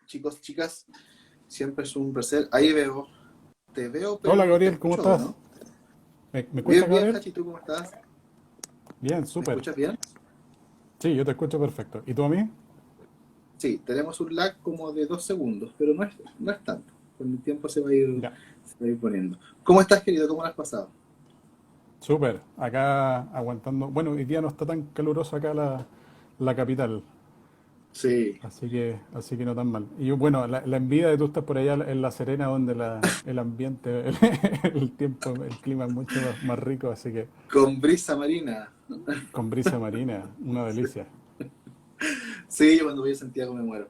Chicos, chicas, siempre es un placer. Ahí veo, te veo, Hola pero te Gabriel, ¿cómo escucho, ¿o estás? no? ¿Me escuchas, Bien, bien, Gabriel? Hachi, ¿tú cómo estás? Bien, ¿Me súper. escuchas bien? Sí, yo te escucho perfecto. ¿Y tú a mí? Sí, tenemos un lag como de 2 segundos, pero no es tanto. Con el tiempo se va a ir poniendo. ¿Cómo estás, querido? ¿Cómo lo has pasado? Súper. Acá aguantando. Bueno, hoy día no está tan caluroso acá la capital, Sí, así que no tan mal. Y bueno, la envidia de tú estás por allá en La Serena, donde el ambiente, el tiempo, el clima es mucho más rico, así que con brisa marina. con brisa marina, una delicia. Sí, yo cuando voy a Santiago me muero.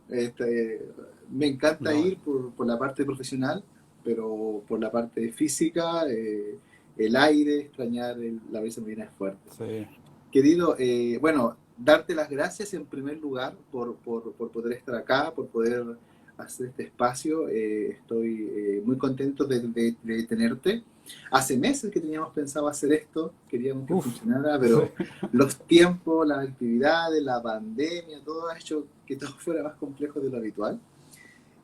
Me encanta No, ir por la parte profesional, pero por la parte física, el aire, extrañar la brisa marina es fuerte. sí. Querido, bueno, darte las gracias en primer lugar por poder estar acá, por poder hacer este espacio. Estoy muy contento de tenerte. Hace meses que teníamos pensado hacer esto, queríamos que Uf, funcionara, sí. pero los tiempos, las actividades, la pandemia, todo ha hecho que todo fuera más complejo de lo habitual.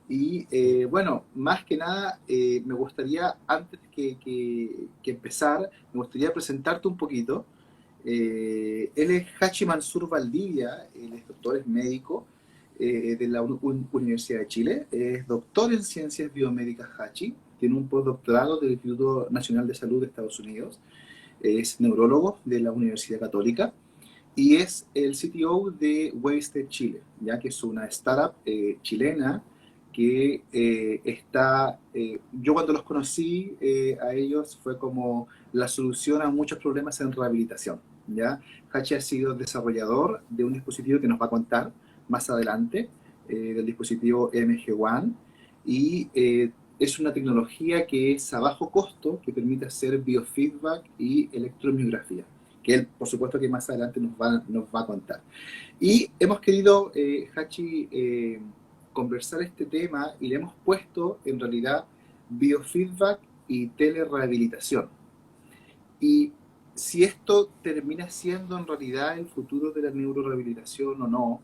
Y Sí. bueno, más que nada, me gustaría, antes que empezar, me gustaría presentarte un poquito. Él es Hachi Mansur Valdivia, él es doctor, es médico de la Universidad de Chile, es doctor en ciencias biomédicas Hachi, tiene un postdoctorado del Instituto Nacional de Salud de Estados Unidos, es neurólogo de la Universidad Católica y es el CTO de Wasted Chile, ya que es una startup chilena que yo cuando los conocí a ellos fue como la solución a muchos problemas en rehabilitación. ¿Ya? Hachi ha sido desarrollador de un dispositivo que nos va a contar más adelante, del dispositivo MG1, y es una tecnología que es a bajo costo, que permite hacer biofeedback y electromiografía que él, por supuesto, que más adelante nos va a contar. Y hemos querido, Hachi, conversar este tema y le hemos puesto, en realidad, biofeedback y telerehabilitación. Y si esto termina siendo en realidad el futuro de la neurorehabilitación o no,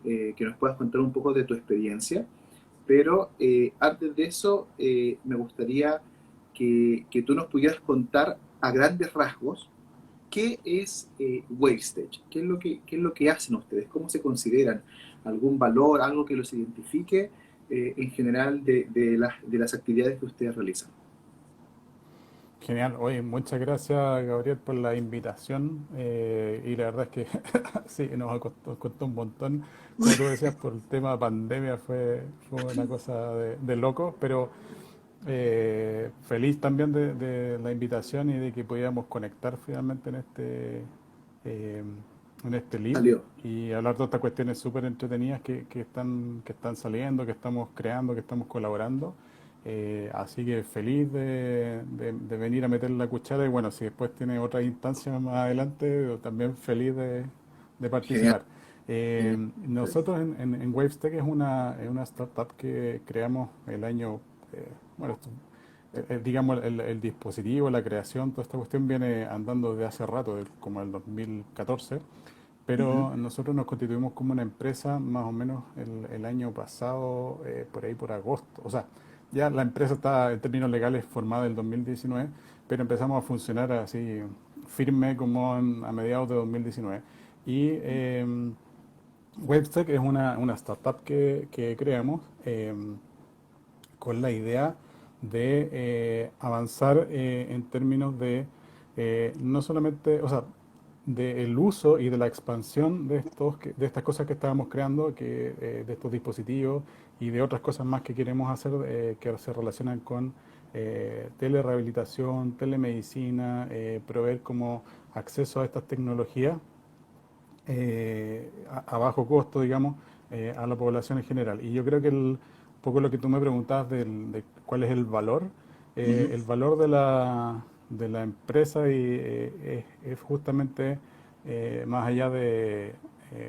que nos puedas contar un poco de tu experiencia. Pero antes de eso, me gustaría que tú nos pudieras contar a grandes rasgos qué es Wastage, qué es lo que hacen ustedes, cómo se consideran, algún valor, algo que los identifique en general de las actividades que ustedes realizan. Genial. Oye, muchas gracias, Gabriel, por la invitación. Y la verdad es que sí, nos costó un montón. Como tú decías, por el tema de pandemia fue una cosa de loco, pero feliz también de la invitación y de que pudiéramos conectar finalmente eh, en este live Salió. y hablar de estas cuestiones súper entretenidas que están saliendo, que estamos creando, que estamos colaborando. Así que feliz de venir a meter la cuchara y bueno, si después tiene otra instancia más adelante, también feliz de Genial, participar. genial. Nosotros en Wavestack es una startup que creamos el año, bueno, digamos el dispositivo, la creación, toda esta cuestión viene andando desde hace rato, como el 2014, Ujú. pero nosotros nos constituimos como una empresa más o menos el año pasado, por ahí por agosto. O sea, ya la empresa está en términos legales formada el 2019, pero empezamos a funcionar así firme como a mediados de 2019. Y Webstack es una startup que creamos con la idea de avanzar en términos de no solamente, o sea, del uso y de la expansión de estas cosas que estábamos creando, de estos dispositivos y de otras cosas más que queremos hacer que se relacionan con telerehabilitación, telemedicina, proveer como acceso a estas tecnologías a bajo costo, digamos, a la población en general. Y yo creo que un poco lo que tú me preguntabas de cuál es Ujú. el valor de la empresa es justamente más allá de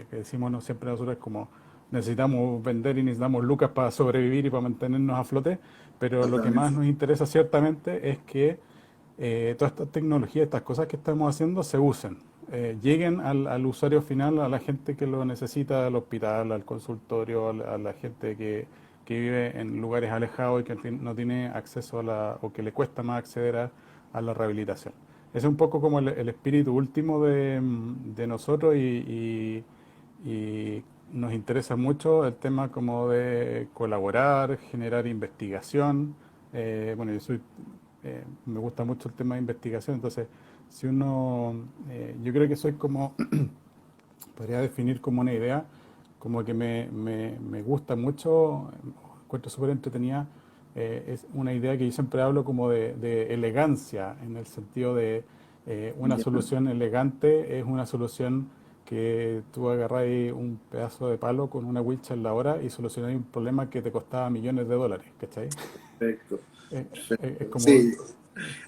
que decimos no, siempre nosotros como necesitamos vender y necesitamos lucas para sobrevivir y para mantenernos a flote, pero lo que más Totalmente. nos interesa ciertamente es que todas estas tecnologías, estas cosas que estamos haciendo se usen, lleguen al usuario final, a la gente que lo necesita, al hospital, al consultorio, a la gente que vive en lugares alejados y que no tiene acceso o que le cuesta más acceder a la rehabilitación. Ese es un poco como el espíritu último de nosotros y nos interesa mucho el tema como de colaborar, generar investigación. Bueno, me gusta mucho el tema de investigación, entonces si uno, yo creo que soy como, podría definir como una idea, como que me gusta mucho, encuentro súper entretenida, es una idea que yo siempre hablo como de elegancia, en el sentido de una Ya, solución elegante es una solución que tú agarras ahí un pedazo de palo con una wincha en la hora y solucionas un problema que te costaba millones de dólares, ¿cachai? perfecto. Es como, Sí,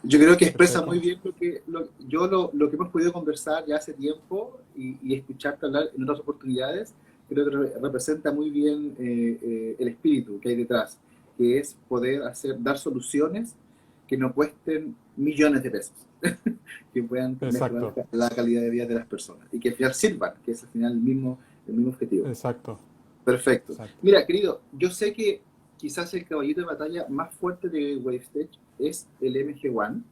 yo creo que ¿cachai? expresa muy bien lo que hemos podido conversar ya hace tiempo y escucharte hablar en otras oportunidades, creo que representa muy bien el espíritu que hay detrás, que es poder dar soluciones que no cuesten millones de pesos, que puedan mejorar Exacto, la calidad de vida de las personas y que al final sirvan, que es al final el mismo objetivo. exacto, Perfecto. exacto. Mira, querido, yo sé que quizás el caballito de batalla más fuerte de WaveStage es el MG1,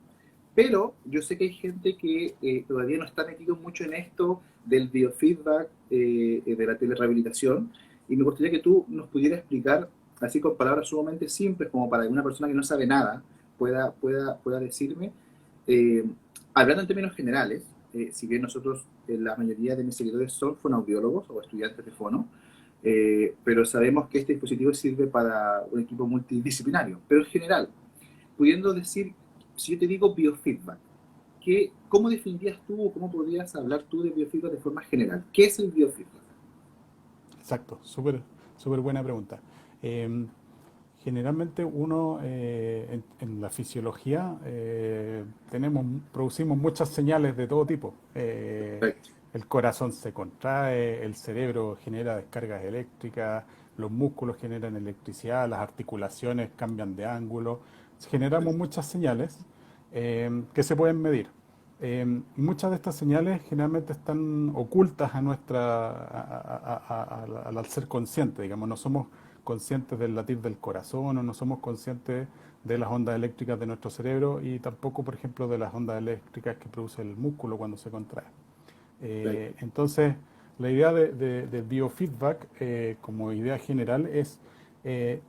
pero yo sé que hay gente que todavía no está metido mucho en esto del biofeedback, de la telerehabilitación, y me gustaría que tú nos pudieras explicar, así con palabras sumamente simples, como para que una persona que no sabe nada pueda decirme, eh, hablando en términos generales, si bien nosotros, la mayoría de mis seguidores son fonoaudiólogos o estudiantes de fono, pero sabemos que este dispositivo sirve para un equipo multidisciplinario, pero en general, pudiendo decir, si yo te digo biofeedback, ¿cómo definirías tú o cómo podrías hablar tú de biofeedback de forma general? ¿Qué es el biofeedback? Exacto, súper, súper buena pregunta. Eh, Generalmente uno en la fisiología producimos muchas señales de todo tipo. Perfecto. El corazón se contrae, el cerebro genera descargas eléctricas, los músculos generan electricidad, las articulaciones cambian de ángulo. Generamos muchas señales que se pueden medir. Muchas de estas señales generalmente están ocultas a al ser consciente, digamos, no somos conscientes del latir del corazón o no somos conscientes de las ondas eléctricas de nuestro cerebro y tampoco, por ejemplo, de las ondas eléctricas que produce el músculo cuando se contrae. Perfecto. Entonces, la idea de biofeedback como idea general es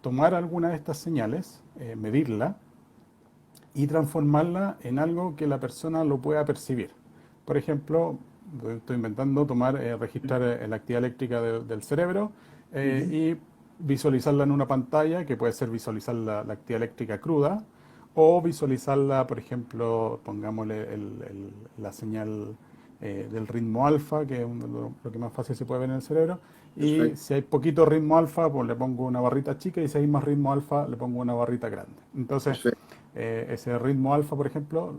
tomar alguna de estas señales, medirla y transformarla en algo que la persona lo pueda percibir. Por ejemplo, estoy inventando registrar la actividad eléctrica del cerebro Ujú. y visualizarla en una pantalla, que puede ser visualizar la actividad eléctrica cruda, o visualizarla, por ejemplo, pongámosle la señal del ritmo alfa, que es lo que más fácil se puede ver en el cerebro, y Perfecto. si hay poquito ritmo alfa, pues le pongo una barrita chica, y si hay más ritmo alfa, le pongo una barrita grande. Entonces, Perfecto. ese ritmo alfa, por ejemplo,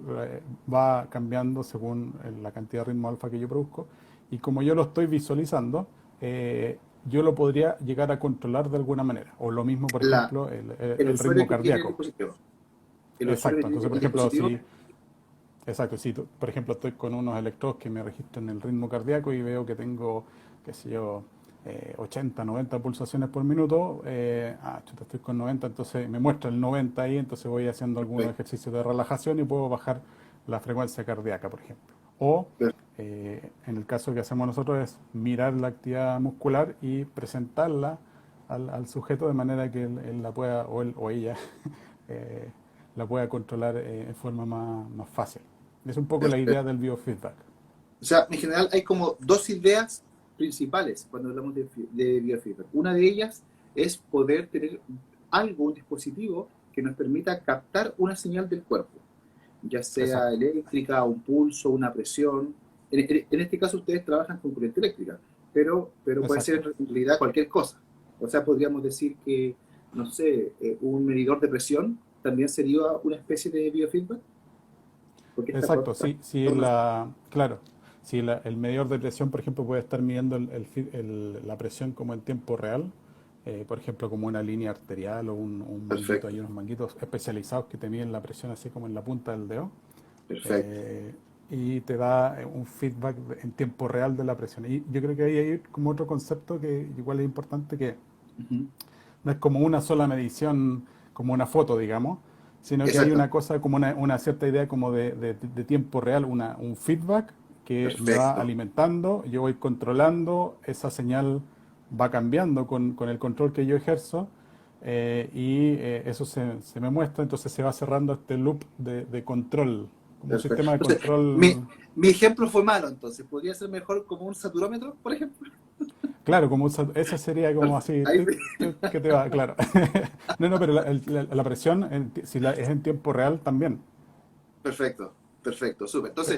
va cambiando según la cantidad de ritmo alfa que yo produzco. Y como yo lo estoy visualizando, yo lo podría llegar a controlar de alguna manera. O lo mismo, por La, ejemplo, el el usuario ritmo que tiene el cardíaco. dispositivo. El usuario que Exacto. tiene Entonces, por el ejemplo, dispositivo. si, exacto, si por ejemplo estoy con unos electrodos que me registran el ritmo cardíaco y veo que tengo, qué sé yo, 80, 90 pulsaciones por minuto, chuta, estoy con 90, entonces me muestra el 90 ahí, entonces voy haciendo algunos Perfecto. ejercicios de relajación y puedo bajar la frecuencia cardíaca, por ejemplo. O en el caso que hacemos nosotros es mirar la actividad muscular y presentarla al sujeto de manera que él la pueda, o él o ella, eh, la pueda controlar en forma más fácil. Es un poco la idea Perfecto. del biofeedback. O sea, en general hay como dos ideas principales cuando hablamos de biofeedback. Una de ellas es poder tener algo, un dispositivo que nos permita captar una señal del cuerpo, ya sea Exacto, eléctrica, un pulso, una presión. En este caso ustedes trabajan con corriente eléctrica, pero puede ser exacto. en realidad cualquier cosa. O sea, podríamos decir que, no sé, un medidor de presión también sería una especie de biofeedback, porque esta Exacto, sí, sí, forma. claro, si el medidor de presión, por ejemplo, puede estar midiendo la presión como en tiempo real, por ejemplo, como una línea arterial o un manguito, Perfecto, hay unos manguitos especializados que te miden la presión así como en la punta del dedo, perfecto. eh, y te da un feedback en tiempo real de la presión. Y yo creo que ahí hay como otro concepto que igual es importante, que Ujú. no es como una sola medición, como una foto, digamos, sino que hay Exacto. una cosa como una cierta idea como de tiempo real, un feedback que me va Perfecto. alimentando, yo voy controlando, esa señal va cambiando con el control que yo ejerzo eso se me muestra, entonces se va cerrando este loop de control, como un Perfecto. sistema de Entonces, mi, control. mi ejemplo fue malo, entonces. ¿Podría ser mejor como un saturómetro, por ejemplo? Claro, como esa sería como Perfecto. así, Ahí que te va, claro. No, no, pero la presión, si es en tiempo real, también. perfecto, perfecto, súper. Sí,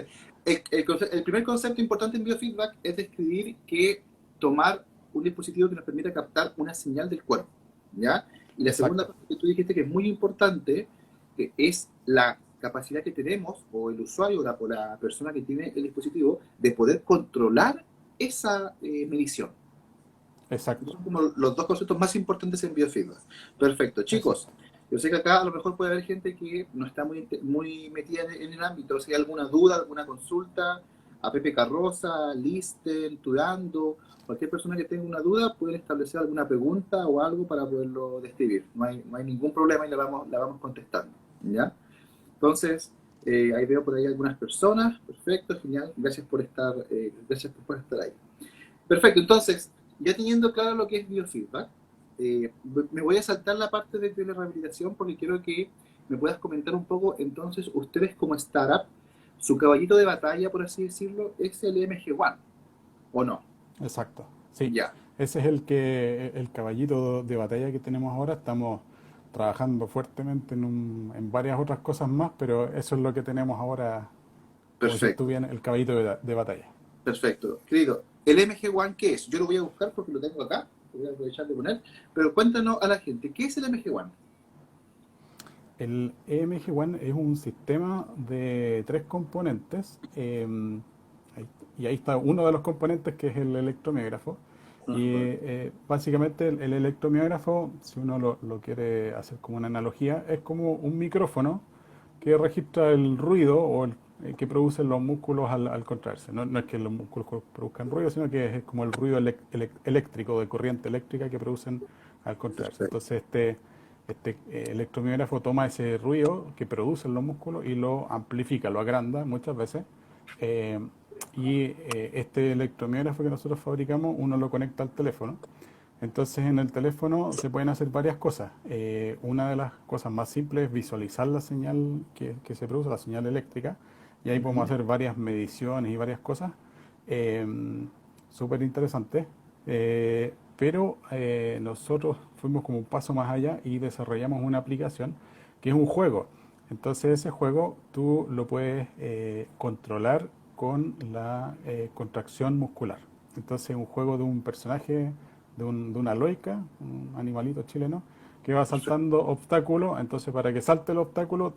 Entonces, el primer concepto importante en biofeedback es describir que tomar un dispositivo que nos permita captar una señal del cuerpo, ¿ya? Y la segunda exacto, cosa que tú dijiste que es muy importante es la capacidad que tenemos, o el usuario o la persona que tiene el dispositivo, de poder controlar esa medición. exacto. Son como los dos conceptos más importantes en biofeedback. Perfecto. Chicos, Exacto. yo sé que acá a lo mejor puede haber gente que no está muy metida en el ámbito. Si hay alguna duda, alguna consulta, a Pepe Carroza, Listen, Turando, cualquier persona que tenga una duda, pueden establecer alguna pregunta o algo para poderlo describir. No hay ningún problema y la vamos contestando. ¿Ya? Entonces, ahí veo por ahí algunas personas. Perfecto, genial. Gracias por estar ahí. Perfecto, entonces, ya teniendo claro lo que es biofeedback, me voy a saltar la parte de telerehabilitación porque quiero que me puedas comentar un poco, entonces, ustedes como startup, su caballito de batalla, por así decirlo, es el MG1, ¿o no? Exacto, sí. Ya, Ese es el caballito de batalla que tenemos ahora. Estamos trabajando fuertemente en varias otras cosas más, pero eso es lo que tenemos ahora, como dices tú perfecto, bien, el caballito de batalla. perfecto. Querido, ¿el MG1 qué es? Yo lo voy a buscar porque lo tengo acá, voy a aprovechar de poner, pero cuéntanos a la gente, ¿qué es el MG1? El EMG1 es un sistema de tres componentes, y ahí está uno de los componentes que es el electromiógrafo. Y Ajá, básicamente el electromiógrafo, si uno lo quiere hacer como una analogía, es como un micrófono que registra el ruido que producen los músculos al contraerse. No, no es que los músculos produzcan ruido, sino que es como el ruido eléctrico, de corriente eléctrica que producen al contraerse. perfecto, Entonces este electromiógrafo toma ese ruido que producen los músculos y lo amplifica, lo agranda muchas veces. eh, este electromiógrafo que nosotros fabricamos, uno lo conecta al teléfono. Entonces en el teléfono se pueden hacer varias cosas. Una de las cosas más simples es visualizar la señal que se produce, la señal eléctrica, y ahí podemos ujú, hacer varias mediciones y varias cosas eh, súper interesantes. Pero nosotros fuimos como un paso más allá y desarrollamos una aplicación que es un juego. Entonces ese juego tú lo puedes controlar con la contracción muscular. Entonces un juego de un personaje de una loica, un animalito chileno, que va perfecto. saltando obstáculos. Entonces, para que salte el obstáculo,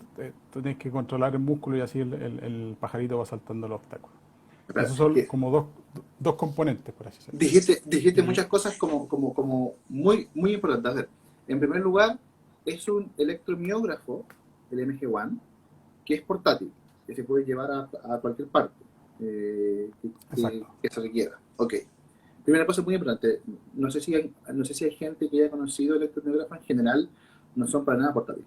tenés que controlar el músculo y así el pajarito va saltando el obstáculo. Espera, Esos son que como dos componentes, por así decirlo. dijiste Y muchas cosas como muy importantes. A ver, en primer lugar, es un electromiógrafo, el MG1, que es portátil, que se puede llevar a cualquier parte exacto. que se requiera. Ok. Primera cosa muy importante, no sé si hay gente que haya conocido electromiógrafo en general, no son para nada portátiles,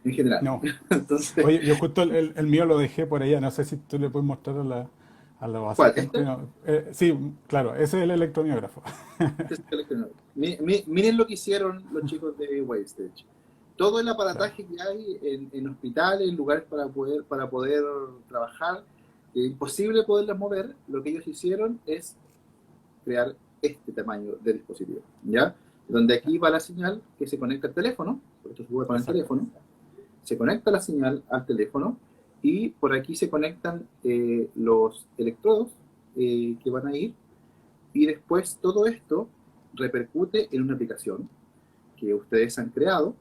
en general. No. Entonces, Oye, yo justo el mío lo dejé por allá. No sé si tú le puedes mostrar a los ¿cuál? asistentes. ¿Este? No, sí, claro, ese es el electromiógrafo. Este es el electromiógrafo. Miren lo que hicieron los chicos de Wastage. Todo el Claro, aparataje que hay en hospitales, en lugares para poder trabajar, que es imposible poderlas mover, lo que ellos hicieron es crear este tamaño de dispositivo, ¿ya? Donde aquí va la señal que se conecta al teléfono, por esto se puede poner el exacto, teléfono, se conecta la señal al teléfono y por aquí se conectan los electrodos que van a ir y después todo esto repercute en una aplicación que ustedes han creado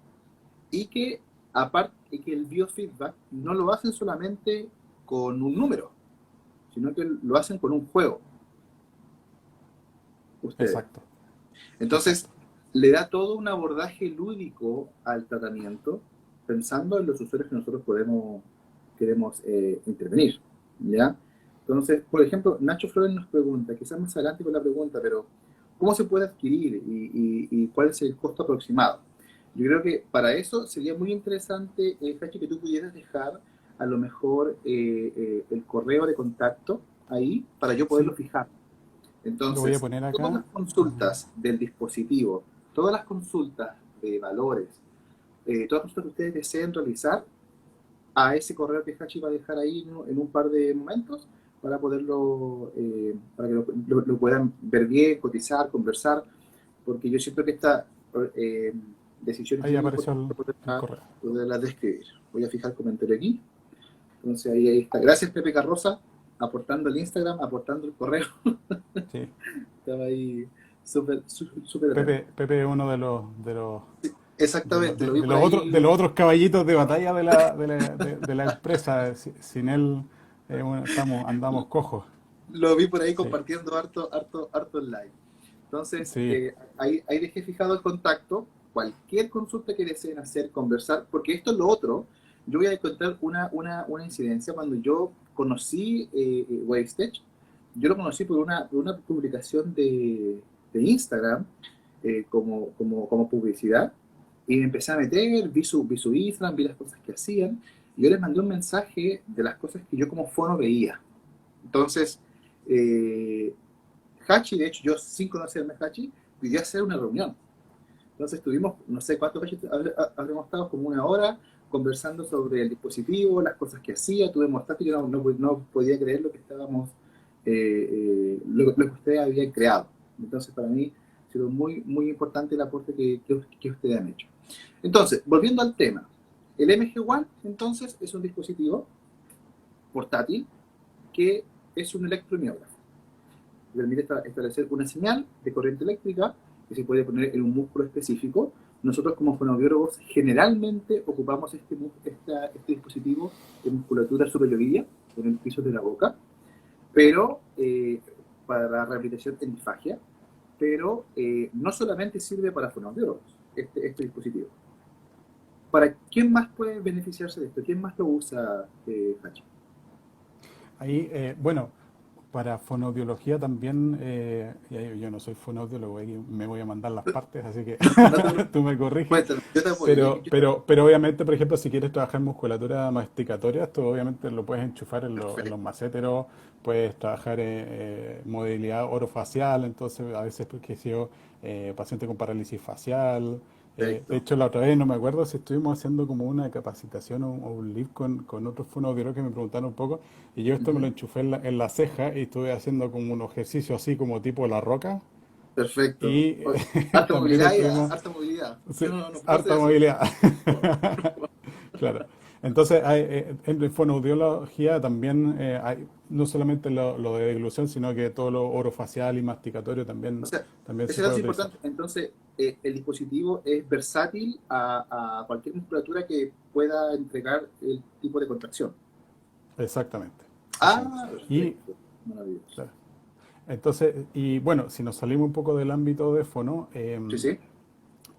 y que aparte que el biofeedback no lo hacen solamente con un número, sino que lo hacen con un juego, ustedes. exacto, Entonces, exacto. le da todo un abordaje lúdico al tratamiento, pensando en los usuarios que nosotros queremos intervenir, ¿ya? Entonces, por ejemplo, Nacho Flores nos pregunta, quizás más adelante con la pregunta, pero cómo se puede adquirir y cuál es el costo aproximado. Yo creo que para eso sería muy interesante, Hachi, que tú pudieras dejar a lo mejor el correo de contacto ahí para yo poderlo Sí, fijar. lo voy a Entonces, poner todas acá. las Ujú. consultas del dispositivo, todas las consultas de valores, todas las consultas que ustedes deseen realizar, a ese correo que Hachi va a dejar ahí en un par de momentos para poderlo, para que lo puedan ver bien, cotizar, conversar, porque yo siento que esta decisión es Ahí muy apareció importante el correo. poderla describir. Voy a fijar el comentario aquí. Entonces ahí está. Gracias Pepe Carroza, aportando el Instagram, aportando el correo. Sí. Estaba ahí súper atento. Pepe es uno Exactamente, lo vi de por los otros, de ahí. los otros caballitos de batalla de la empresa. Sin él, bueno, andamos cojos. Lo vi por ahí Sí, compartiendo harto online. Entonces, sí, ahí dejé fijado el contacto. Cualquier consulta que deseen hacer, conversar, porque esto es lo otro. Yo voy a contar una incidencia. Cuando yo conocí Wavestitch, yo lo conocí por una publicación de Instagram como publicidad y me empecé a meter, vi su Instagram, vi las cosas que hacían y yo les mandé un mensaje de las cosas que yo como fono veía. Entonces, eh, Hachi, de hecho, yo sin conocerme a Hachi, pidió hacer una reunión. Entonces tuvimos, no sé cuántos veces habremos estado, como una hora, conversando sobre el dispositivo, las cosas que hacía, tuvimos tanto, yo no podía creer lo que estábamos, lo que ustedes habían creado. Entonces para mí ha sido muy importante el aporte que ustedes han hecho. Entonces, volviendo al tema, el MG1 entonces es un dispositivo portátil que es un electromiógrafo. Permite establecer una señal de corriente eléctrica que se puede poner en un músculo específico. Nosotros como fonoaudiólogos generalmente ocupamos este dispositivo de musculatura superior en el piso de la boca, pero para la rehabilitación en disfagia, pero no solamente sirve para fonoaudiólogos este dispositivo. ¿Para quién más puede beneficiarse de esto? ¿Quién más lo usa, Hachi? ahí, bueno, para fonoaudiología también, yo no soy fonoaudiólogo, ahí me voy a mandar las partes, así que No te tú me corriges. cuéntame, yo te apoyo. Pero obviamente, por ejemplo, si quieres trabajar musculatura masticatoria, esto obviamente lo puedes enchufar en los Perfecto, maceteros, puedes trabajar movilidad orofacial, entonces a veces, porque si yo, paciente con parálisis facial. De perfecto. hecho, la otra vez no me acuerdo si estuvimos haciendo como una capacitación o un live con otros fonoaudiólogos que me preguntaron un poco, y yo esto me lo Ujú. enchufé en la ceja y estuve haciendo como un ejercicio así como tipo la roca, Perfecto. y Harta también movilidad y estuvimos. harta movilidad. Sí, Yo no puedo hacer harta eso. movilidad. Claro. Entonces, en fonoaudiología también hay no solamente lo de deglución, sino que todo lo orofacial y masticatorio O también, sea, también se ese dato puede es utilizar. importante. Entonces, el dispositivo es versátil a cualquier musculatura que pueda entregar el tipo de contracción. Exactamente, exactamente. Ah, Y, perfecto. Maravilloso. claro, entonces, y bueno, si nos salimos un poco del ámbito de fono, Sí, sí.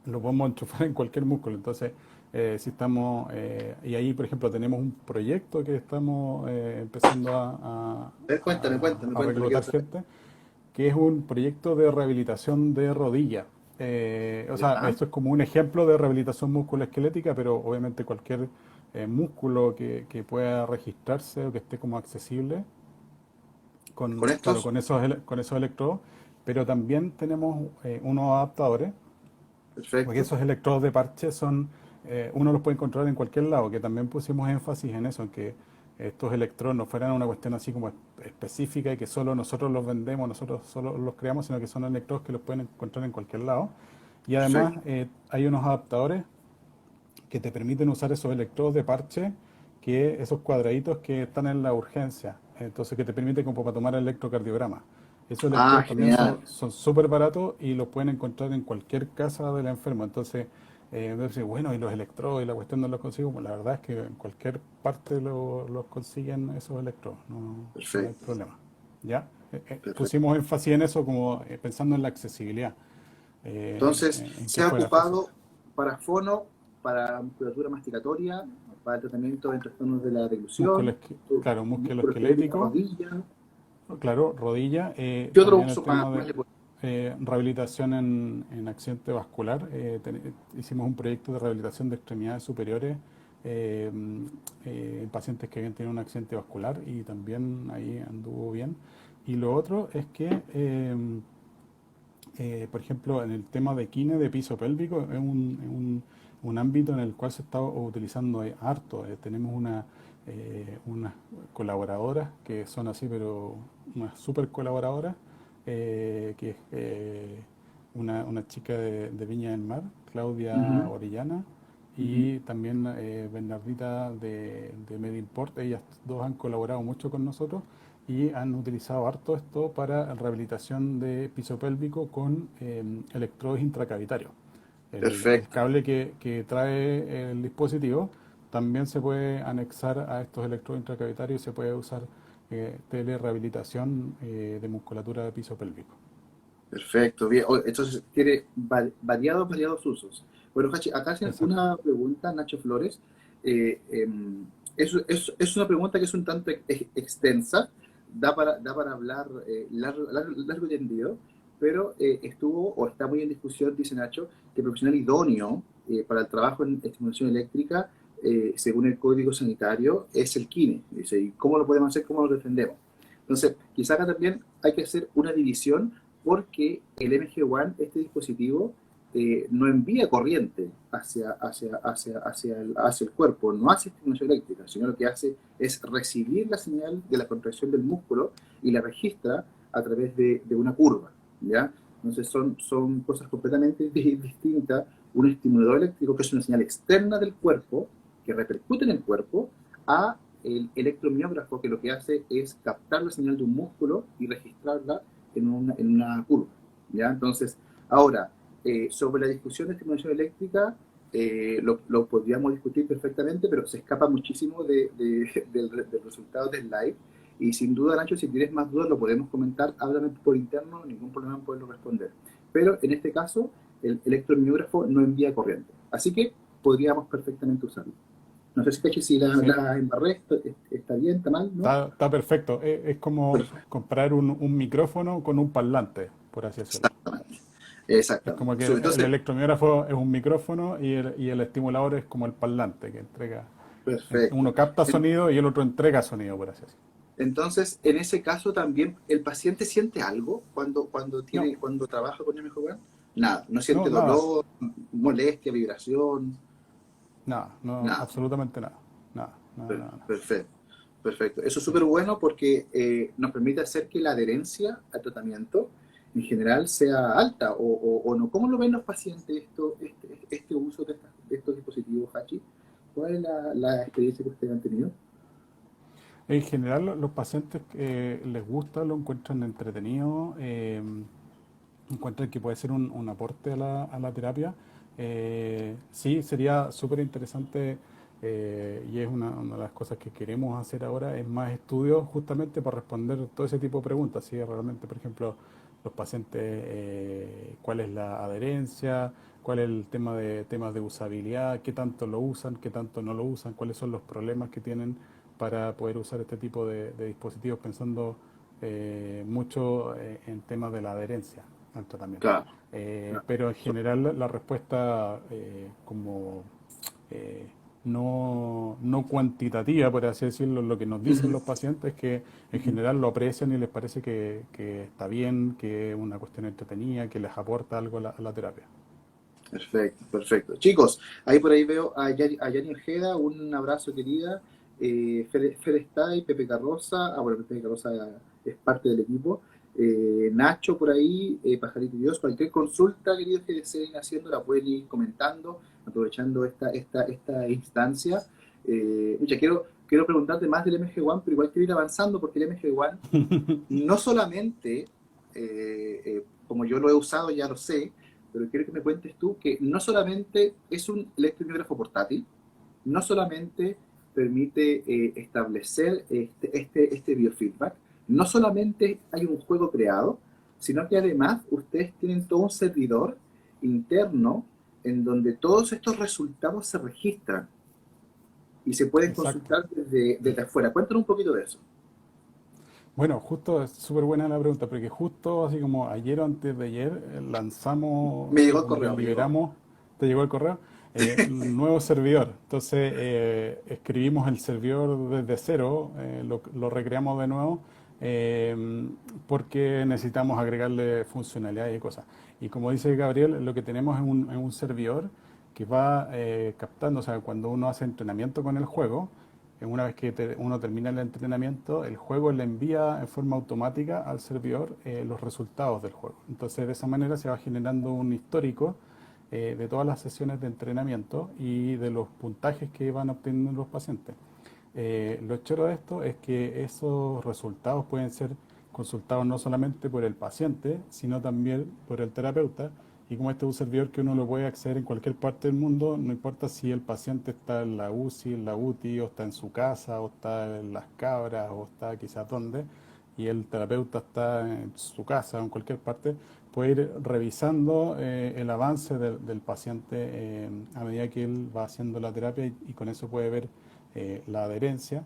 lo podemos enchufar en cualquier músculo. Entonces, si estamos, y ahí, por ejemplo, tenemos un proyecto que estamos empezando A ver, a cuéntame, quiero reclutar saber. gente, que es un proyecto de rehabilitación de rodilla. O sea, Ya, esto es como un ejemplo de rehabilitación musculoesquelética, pero obviamente cualquier músculo que pueda registrarse o que esté como accesible con claro, estos, con esos electrodos, pero también tenemos unos adaptadores, porque perfecto. esos electrodos de parche son, uno los puede encontrar en cualquier lado, que también pusimos énfasis en eso, en que estos electrodos no fueran una cuestión así como específica y que solo nosotros los vendemos, nosotros solo los creamos, sino que son electrodos que los pueden encontrar en cualquier lado. Y además Perfecto. hay unos adaptadores que te permiten usar esos electrodos de parche, que esos cuadraditos que están en la urgencia, entonces que te permiten como para tomar el electrocardiograma. Esos Ah, electrodos también genial. son súper baratos y los pueden encontrar en cualquier casa del enfermo. Entonces, bueno, y los electrodos y la cuestión no los consigo, pues la verdad es que en cualquier parte los consiguen esos electrodos, no hay Perfecto. problema. ¿Ya? Perfecto. Pusimos énfasis en eso como pensando en la accesibilidad, Entonces, en se que ha fuera fácil. ocupado para fono, para musculatura masticatoria, para el tratamiento de trastornos de la deglución, Claro, músculo músculo esquelético, esquelético. rodilla. Claro, rodilla, ¿Qué otro también el uso tema más de le puede? rehabilitación en accidente vascular. Hicimos un proyecto de rehabilitación de extremidades superiores eh, en pacientes que habían tenido un accidente vascular y también ahí anduvo bien. Y lo otro es que, por ejemplo, en el tema de kine de piso pélvico, es un ámbito en el cual se está utilizando harto. Tenemos unas colaboradoras que son así, pero unas super colaboradoras, que es una chica de Viña del Mar, Claudia Ujú, Orellana, ujú. y también Bernardita de Medimport. Ellas dos han colaborado mucho con nosotros y han utilizado harto esto para rehabilitación de piso pélvico con electrodos intracavitarios. El Perfecto. cable que trae el dispositivo también se puede anexar a estos electrodos intracavitarios y se puede usar telerehabilitación de musculatura de piso pélvico. Perfecto, bien. Entonces tiene variados usos. Bueno, Hachi, acá hacen Exacto. una pregunta, Nacho Flores. Es una pregunta que es un tanto extensa, da para hablar largo y tendido, pero estuvo o está muy en discusión, dice Nacho, que el profesional idóneo para el trabajo en estimulación eléctrica, según el Código Sanitario, es el kine. Dice, ¿y cómo lo podemos hacer? ¿Cómo lo defendemos? Entonces, quizá acá también hay que hacer una división porque el MG1, este dispositivo, no envía corriente hacia el cuerpo, no hace estimulación eléctrica, sino lo que hace es recibir la señal de la contracción del músculo y la registra a través de una curva, ¿ya? Entonces son cosas completamente distintas. Un estimulador eléctrico, que es una señal externa del cuerpo, que repercute en el cuerpo, a el electromiógrafo, que lo que hace es captar la señal de un músculo y registrarla en una curva, ¿ya? Entonces, ahora, sobre la discusión de estimulación eléctrica, lo podríamos discutir perfectamente, pero se escapa muchísimo del resultado del live. Y sin duda, Nacho, si tienes más dudas, lo podemos comentar. Háblame por interno, ningún problema en poderlo responder. Pero en este caso, el electromiógrafo no envía corriente. Así que podríamos perfectamente usarlo. No sé si, Cachi, si la, Sí, la embarré, está bien, está mal, ¿no? está perfecto. Es como Perfecto. comprar un micrófono con un parlante, por así decirlo. Exactamente. Es Exactamente. como que el Entonces, electromiógrafo es un micrófono y el estimulador es como el parlante que entrega. perfecto. Uno capta sonido y el otro entrega sonido, por así decirlo. Entonces, en ese caso también, ¿el paciente siente algo No, cuando trabaja con MJOGAN? Nada, no no, siente nada, dolor, molestia, vibración, nada, no, nada. absolutamente nada. Nada, nada, nada, nada. Perfecto, perfecto. Eso es Sí. súper bueno porque nos permite hacer que la adherencia al tratamiento en general sea alta o no. ¿Cómo lo ven los pacientes este uso de estos dispositivos, Hachi? ¿Cuál es la experiencia que ustedes han tenido? En general, los pacientes les gusta, lo encuentran entretenido, encuentran que puede ser un aporte a la terapia. Sí, sería súper interesante, y es una de las cosas que queremos hacer ahora, es más estudios justamente para responder todo ese tipo de preguntas. Si realmente, por ejemplo, los pacientes, cuál es la adherencia, cuál es el tema de temas de usabilidad, qué tanto lo usan, qué tanto no lo usan, cuáles son los problemas que tienen para poder usar este tipo de dispositivos, pensando mucho en temas de la adherencia al tratamiento. Claro, claro. Pero en general la respuesta, como eh, no cuantitativa, por así decirlo, lo que nos dicen Ujú, los pacientes es que en ujú. general lo aprecian y les parece que está bien, que es una cuestión entretenida, que les aporta algo a la terapia. Perfecto, perfecto. Chicos, ahí por ahí veo a Yani Ojeda, un abrazo querida, Fede está y Pepe Carroza, bueno, Pepe Carroza es parte del equipo, Nacho por ahí, Pajarito y Dios, cualquier consulta, queridos, que deseen haciendo, la pueden ir comentando, aprovechando esta instancia. Mucha, quiero preguntarte más del MG1, pero igual quiero ir avanzando porque el MG1 no solamente, como yo lo he usado, ya lo sé, pero quiero que me cuentes tú que no solamente es un electromiógrafo portátil, no solamente permite establecer este biofeedback, no solamente hay un juego creado, sino que además ustedes tienen todo un servidor interno en donde todos estos resultados se registran y se pueden Exacto. consultar desde afuera. Cuéntanos un poquito de eso. Bueno, justo es súper buena la pregunta, porque justo así como ayer o antes de ayer lanzamos, Me llegó el como que correo, me llegó. liberamos, ¿te llegó el correo? Un nuevo servidor. Entonces escribimos el servidor desde cero, lo recreamos de nuevo, eh, porque necesitamos agregarle funcionalidades y cosas. Y como dice Gabriel, lo que tenemos es un servidor que va captando, o sea, cuando uno hace entrenamiento con el juego, una vez que uno termina el entrenamiento, el juego le envía en forma automática al servidor los resultados del juego. Entonces, de esa manera se va generando un histórico de todas las sesiones de entrenamiento y de los puntajes que van obteniendo los pacientes. Lo choro de esto es que esos resultados pueden ser consultados no solamente por el paciente, sino también por el terapeuta. Y como este es un servidor que uno lo puede acceder en cualquier parte del mundo, no importa si el paciente está en la UCI, en la UTI, o está en su casa, o está en Las Cabras, o está quizás donde, y el terapeuta está en su casa o en cualquier parte, puede ir revisando el avance del paciente a medida que él va haciendo la terapia y con eso puede ver la adherencia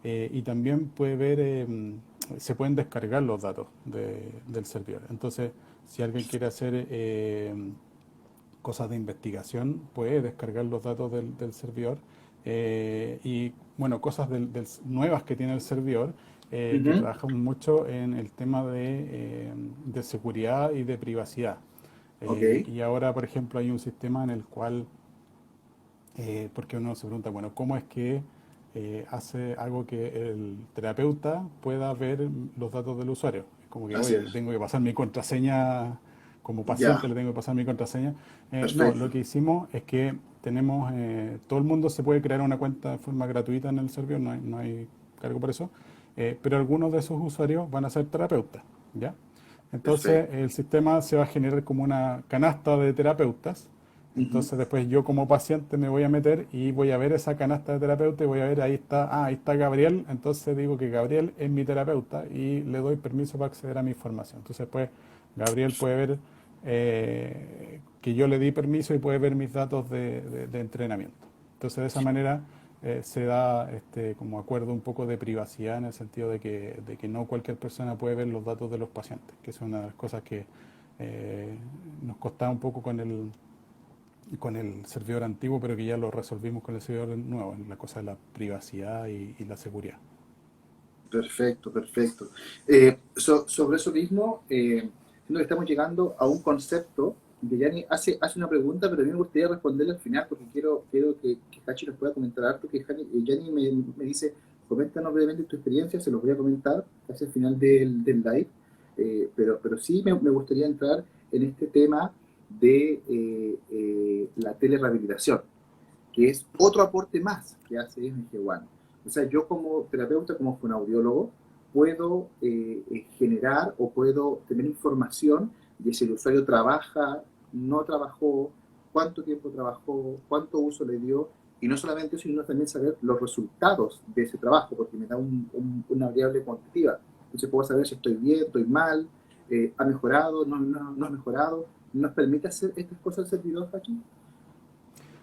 y también puede ver, se pueden descargar los datos del servidor. Entonces, si alguien quiere hacer cosas de investigación, puede descargar los datos del servidor y, bueno, cosas nuevas que tiene el servidor. Que Ujú. trabajamos mucho en el tema de seguridad y de privacidad. Ok, Y ahora, por ejemplo, hay un sistema en el cual porque uno se pregunta, bueno, ¿cómo es que hace algo que el terapeuta pueda ver los datos del usuario? Es como que, así oye, le es. tengo que pasar mi contraseña, como paciente Ya, le tengo que pasar mi contraseña. No, lo perfecto. que hicimos es que tenemos, todo el mundo se puede crear una cuenta de forma gratuita en el servidor, no hay cargo por eso, pero algunos de esos usuarios van a ser terapeutas, ¿ya? Entonces, Perfecto. el sistema se va a generar como una canasta de terapeutas. Ujú. Entonces, después yo como paciente me voy a meter y voy a ver esa canasta de terapeuta y voy a ver, ahí está Gabriel. Entonces digo que Gabriel es mi terapeuta y le doy permiso para acceder a mi información. Entonces, pues, Gabriel puede ver que yo le di permiso y puede ver mis datos de entrenamiento. Entonces, de esa manera se da como acuerdo un poco de privacidad en el sentido de que no cualquier persona puede ver los datos de los pacientes, que es una de las cosas que nos costaba un poco con el servidor antiguo, pero que ya lo resolvimos con el servidor nuevo, en la cosa de la privacidad y la seguridad. Perfecto, perfecto. Sobre eso mismo, siento que estamos llegando a un concepto que Yanni hace una pregunta, pero a mí me gustaría responderle al final porque quiero que Hachi nos pueda comentar algo, que Yanni me dice, coméntanos brevemente tu experiencia, se los voy a comentar hacia el final del live, pero sí me gustaría entrar en este tema de la telerehabilitación, que es otro aporte más que hace MG One. O sea, yo como terapeuta, como fonoaudiólogo, puedo generar o puedo tener información de si el usuario trabaja, no trabajó, cuánto tiempo trabajó, cuánto uso le dio, y no solamente eso, sino también saber los resultados de ese trabajo, porque me da una variable cuantitativa. Entonces puedo saber si estoy bien, estoy mal, ha mejorado, no ha mejorado. ¿Nos permite hacer estas cosas el servidor aquí?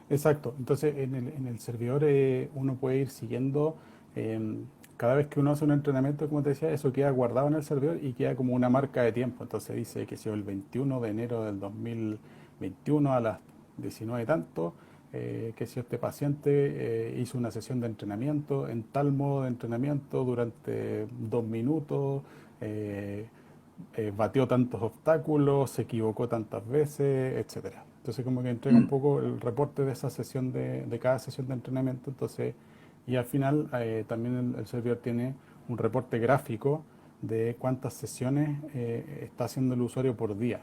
Exacto. Entonces, en el servidor uno puede ir siguiendo, cada vez que uno hace un entrenamiento, como te decía, eso queda guardado en el servidor y queda como una marca de tiempo. Entonces dice que si el 21 de enero del 2021 a las 19 y tanto, que si este paciente hizo una sesión de entrenamiento en tal modo de entrenamiento durante 2 minutos, eh, batió tantos obstáculos, se equivocó tantas veces, etcétera. Entonces como que entrega un Mm. poco el reporte de esa sesión de cada sesión de entrenamiento. Entonces, y al final también el servidor tiene un reporte gráfico de cuántas sesiones está haciendo el usuario por día.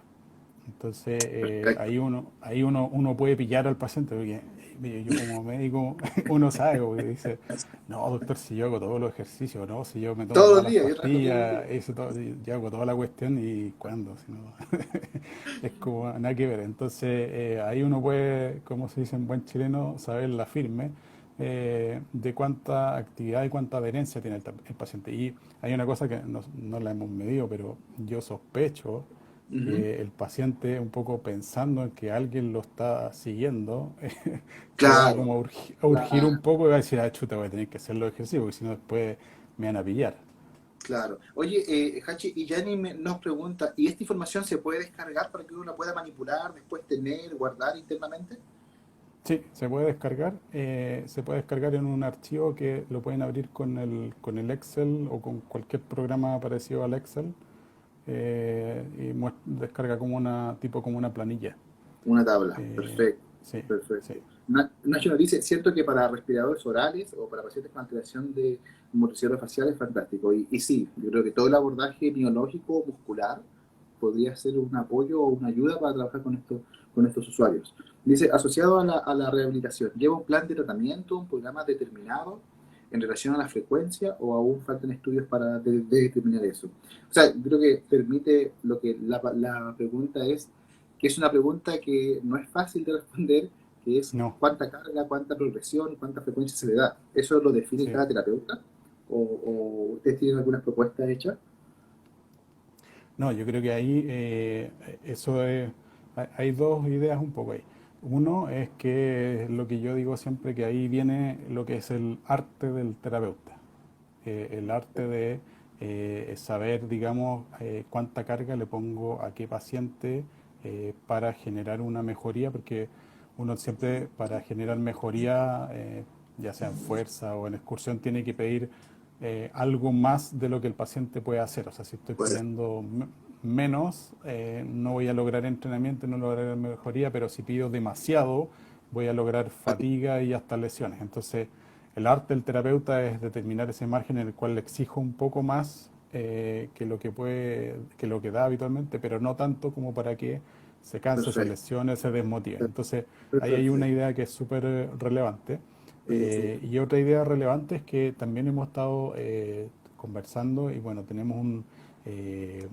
Entonces Perfecto. uno puede pillar al paciente, porque yo como médico uno sabe, porque dice, no doctor, si yo hago todos los ejercicios, no, si yo me tomo Todos todas los las días, yo trabajo todos los pastillas, días. eso todo, yo hago toda la cuestión y cuándo, si no, es como nada que ver. Entonces ahí uno puede, como se dice en buen chileno, saber la firme de cuánta actividad y cuánta adherencia tiene el paciente. Y hay una cosa que no la hemos medido, pero yo sospecho Ujú. que el paciente, un poco pensando en que alguien lo está siguiendo, se va Claro, como a urgir un claro. poco y va a decir, ah, chuta, voy a tener que hacer los ejercicios, porque si no después me van a pillar. Claro. Oye, Hachi, y Yanni nos pregunta, ¿y esta información se puede descargar para que uno la pueda manipular, después tener, guardar internamente? Sí, se puede descargar en un archivo que lo pueden abrir con el Excel o con cualquier programa parecido al Excel y descarga como tipo como una planilla. Una tabla, Eh, perfecto, sí, sí, perfecto. Nacho nos dice, cierto que para respiradores orales o para pacientes con alteración de motricidad facial es fantástico. Y sí, yo creo que todo el abordaje biológico muscular podría ser un apoyo o una ayuda para trabajar con estos usuarios. Dice, asociado a la rehabilitación, ¿lleva un plan de tratamiento, un programa determinado en relación a la frecuencia o aún faltan estudios para de determinar eso? O sea, creo que permite lo que la pregunta es, que es una pregunta que no es fácil de responder, que es no, cuánta carga, cuánta progresión, cuánta frecuencia se le da. ¿Eso lo define sí. cada terapeuta? O ustedes tienen algunas propuestas hechas? No, yo creo que ahí eso es, hay dos ideas un poco ahí. Uno es que lo que yo digo siempre, que ahí viene lo que es el arte del terapeuta. El arte de saber, digamos, cuánta carga le pongo a qué paciente para generar una mejoría, porque uno siempre para generar mejoría, ya sea en fuerza o en excursión, tiene que pedir algo más de lo que el paciente puede hacer. O sea, si estoy Pues, pidiendo menos, no voy a lograr entrenamiento, no lograr mejoría, pero si pido demasiado, voy a lograr fatiga y hasta lesiones. Entonces, el arte del terapeuta es determinar ese margen en el cual le exijo un poco más que lo que da habitualmente, pero no tanto como para que se canse, se perfecto, lesione, se desmotive. Entonces, ahí hay una perfecto. idea que es súper relevante. Sí, sí. Y otra idea relevante es que también hemos estado conversando y bueno, tenemos un eh,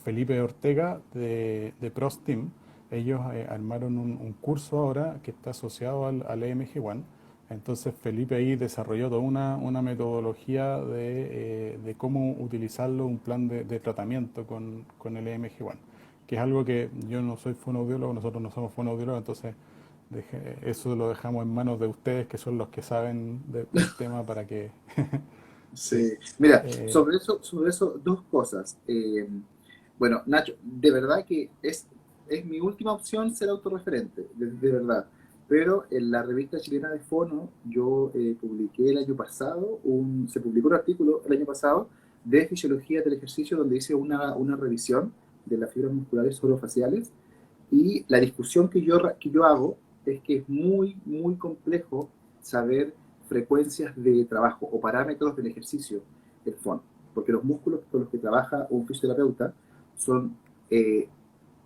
Felipe Ortega de Pros Team. Ellos armaron un curso ahora que está asociado al EMG One. Entonces Felipe ahí desarrolló toda una metodología de cómo utilizarlo, un plan de tratamiento con el EMG One, que es algo que yo no soy fonoaudiólogo, nosotros no somos fonoaudiólogos, entonces eso lo dejamos en manos de ustedes, que son los que saben del tema para que... sí. Sí. Mira, Eh, sobre eso, dos cosas. Bueno, Nacho, de verdad que es mi última opción ser autorreferente, de verdad. Pero en la revista chilena de Fono, yo publiqué el año pasado, se publicó un artículo el año pasado de fisiología del ejercicio donde hice una revisión de las fibras musculares orofaciales y la discusión que yo hago es que es muy, muy complejo saber frecuencias de trabajo o parámetros del ejercicio del fondo, porque los músculos con los que trabaja un fisioterapeuta son, eh,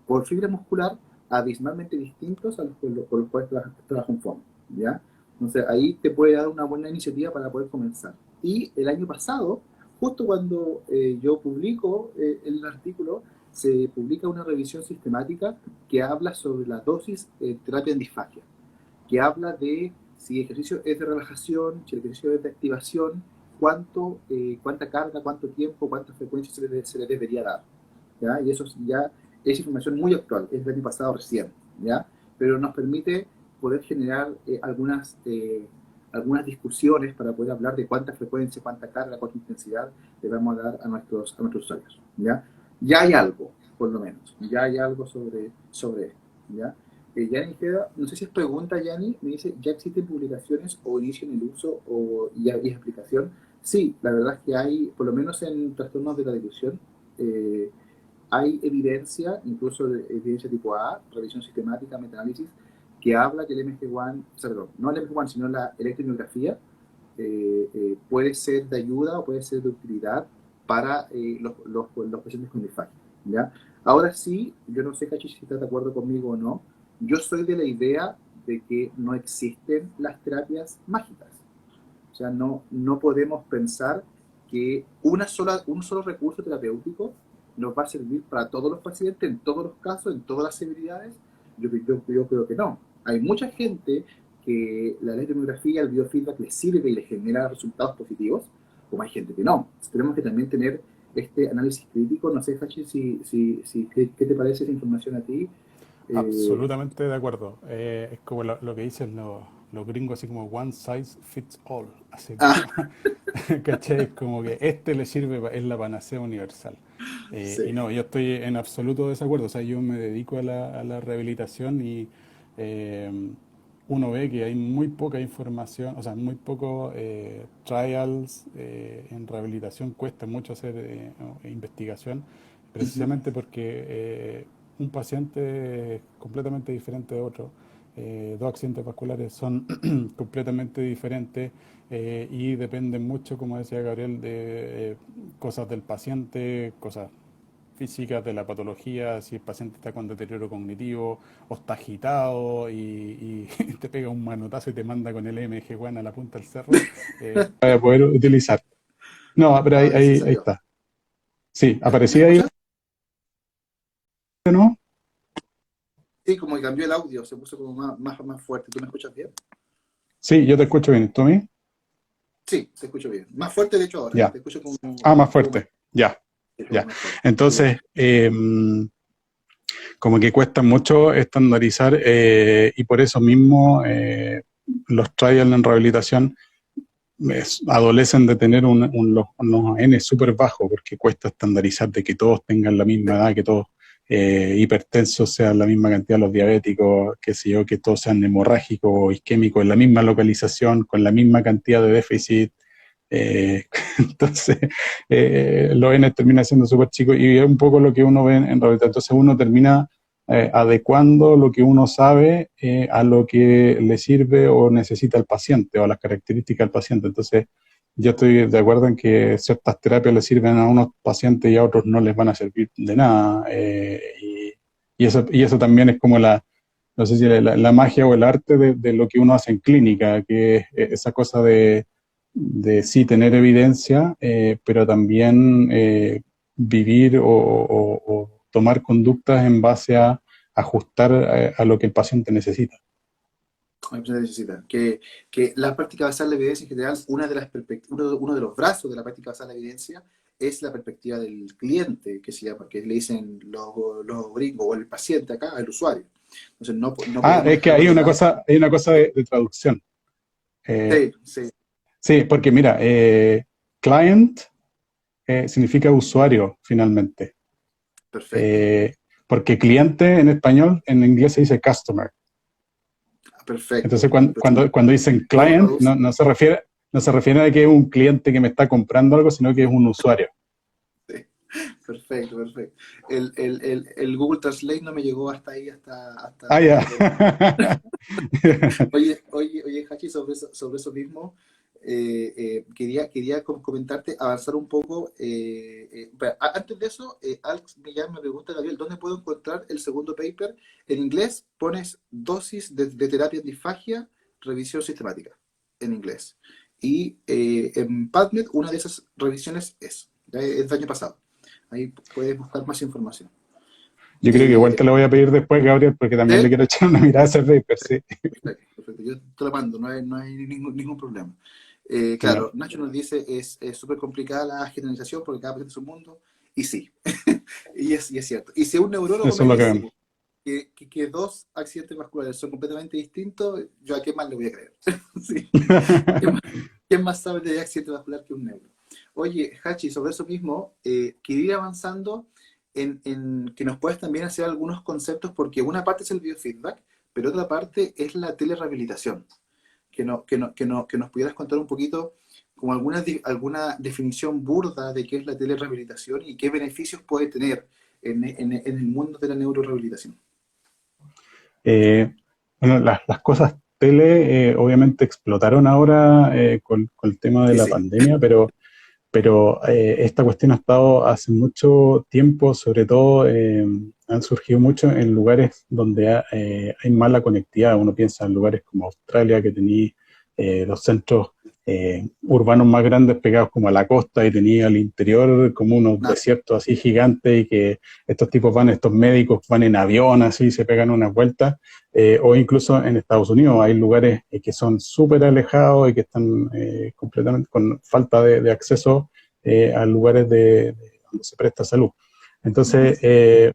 por fibra muscular, abismalmente distintos a los con los cuales trabaja un fondo, ¿ya? Entonces ahí te puede dar una buena iniciativa para poder comenzar. Y el año pasado, justo cuando yo publico el artículo, se publica una revisión sistemática que habla sobre la dosis terapia en disfagia, que habla de si el ejercicio es de relajación, si el ejercicio es de activación, cuánta carga, cuánto tiempo, cuánta frecuencia se le debería dar. ¿Ya? Y eso ya es información muy actual, es del año pasado recién, ¿ya? Pero nos permite poder generar algunas discusiones para poder hablar de cuánta frecuencia, cuánta carga, cuánta intensidad le vamos a dar a nuestros usuarios, ¿ya? Ya hay algo, por lo menos, ya hay algo sobre esto, ¿ya? Yanni queda, no sé si es pregunta, Yanni, me dice, ¿ya existen publicaciones o inician el uso y explicación? Sí, la verdad es que hay, por lo menos en trastornos de la discusión, eh, hay evidencia, incluso evidencia tipo A, revisión sistemática, metaanálisis, que habla que el MG1, o sea, perdón, no el MG1, sino la electromiografía, puede ser de ayuda o puede ser de utilidad para los pacientes con disfagia, ¿ya? Ahora sí, yo no sé, Cachi, si estás de acuerdo conmigo o no, yo soy de la idea de que no existen las terapias mágicas. O sea, no podemos pensar que un solo recurso terapéutico nos va a servir para todos los pacientes, en todos los casos, en todas las severidades. Yo creo que no. Hay mucha gente que la electromiografía, el biofeedback les sirve y les genera resultados positivos, como hay gente que no. Tenemos que también tener este análisis crítico. No sé, Hachi, ¿qué te parece esa información a ti? Eh, Absolutamente de acuerdo. Es como lo que dicen los gringos así como one size fits all, así como, Ah, ¿cachai? Como que este le sirve, es la panacea universal. Y sí. no, yo estoy en absoluto desacuerdo, o sea, yo me dedico a la rehabilitación y eh, uno ve que hay muy poca información, o sea, muy poco trials en rehabilitación, cuesta mucho hacer investigación, Ujú. precisamente porque un paciente es completamente diferente de otro. Dos accidentes vasculares son completamente diferentes y dependen mucho, como decía Gabriel, de cosas del paciente, cosas físicas de la patología, si el paciente está con deterioro cognitivo o está agitado y te pega un manotazo y te manda con el MG1 a la punta del cerro, para poder utilizar. No, pero Ahora sí ahí salió. está. Sí, ¿Me aparecía ahí, escuchas? ¿no? Sí, como que cambió el audio, se puso como más fuerte. ¿Tú me escuchas bien? Sí, yo te escucho bien. ¿Tú a mí? Sí, te escucho bien. Más fuerte, de hecho, ahora. Ya. Te escucho Ah, más como fuerte. Ya, ya. mejor. Bien. Entonces, como que cuesta mucho estandarizar y por eso mismo los trials en rehabilitación adolecen de tener unos N súper bajos porque cuesta estandarizar de que todos tengan la misma Sí. edad, que todos hipertensos sean la misma cantidad, los diabéticos, qué sé yo, que todos sean hemorrágicos o isquémicos en la misma localización, con la misma cantidad de déficit. Entonces, los N termina siendo súper chicos y es un poco lo que uno ve en realidad. Entonces uno termina adecuando lo que uno sabe a lo que le sirve o necesita el paciente o a las características del paciente. Entonces, yo estoy de acuerdo en que ciertas terapias le sirven a unos pacientes y a otros no les van a servir de nada. Y eso también es como no sé si la magia o el arte de lo que uno hace en clínica, que es esa cosa de sí tener evidencia, pero también vivir o tomar conductas en base a ajustar a lo que el paciente necesita. Se necesita. Que la práctica basada en la evidencia en general, una de las uno de los brazos de la práctica basada en la evidencia es la perspectiva del cliente, que se llama, que le dicen los gringos, o el paciente acá, el usuario. Entonces no Ah, podemos es que dejarlo de lado. hay una cosa de traducción. Eh, Sí, sí, sí, porque mira, client significa usuario finalmente. perfecto. Eh, Porque cliente en español, en inglés se dice customer. Perfecto. Entonces, cuando dicen Todo client, traduce. no se refiere a que es un cliente que me está comprando algo, sino que es un usuario. Sí. Perfecto, perfecto. El Google Translate no me llegó hasta ahí, Ah, ya. hasta donde. Oye, Hachi, sobre eso mismo, quería comentarte, avanzar un poco. Pero antes de eso, Alex Millán me pregunta, Gabriel, ¿dónde puedo encontrar el segundo paper? En inglés pones dosis de terapia antifagia, revisión sistemática, en inglés. Y en PubMed, una de esas revisiones es del año pasado. Ahí puedes buscar más información. Yo creo que igual Eh, te lo voy a pedir después, Gabriel, porque también le ¿sí? quiero echar una mirada a ese paper, sí. Perfecto, perfecto. Yo te lo mando, no hay ningún problema. Genial. Claro, Nacho nos dice es súper complicada la generalización porque cada paciente es un mundo, y sí, y es cierto. Y si un neurólogo Eso me es lo que vemos. dice que dos accidentes vasculares son completamente distintos, ¿yo a qué más le voy a creer? Sí. ¿Quién más, quién más sabe de accidente vascular que un neuro? Oye, Hachi, sobre eso mismo, quería ir avanzando en que nos puedas también hacer algunos conceptos, porque una parte es el biofeedback, pero otra parte es la telerehabilitación. Que nos pudieras contar un poquito como alguna definición burda de qué es la telerehabilitación y qué beneficios puede tener en el mundo de la neurorehabilitación. Eh, bueno, las cosas tele obviamente explotaron ahora con el tema de Sí, la sí. pandemia, pero esta cuestión ha estado hace mucho tiempo, sobre todo han surgido mucho en lugares donde hay mala conectividad. Uno piensa en lugares como Australia, que tenía los centros urbanos más grandes pegados como a la costa y tenía al interior como unos Nada, desiertos así gigantes y que estos médicos van en avión así, se pegan unas vueltas. O incluso en Estados Unidos hay lugares que son súper alejados y que están completamente con falta de acceso a lugares donde se presta salud. Entonces,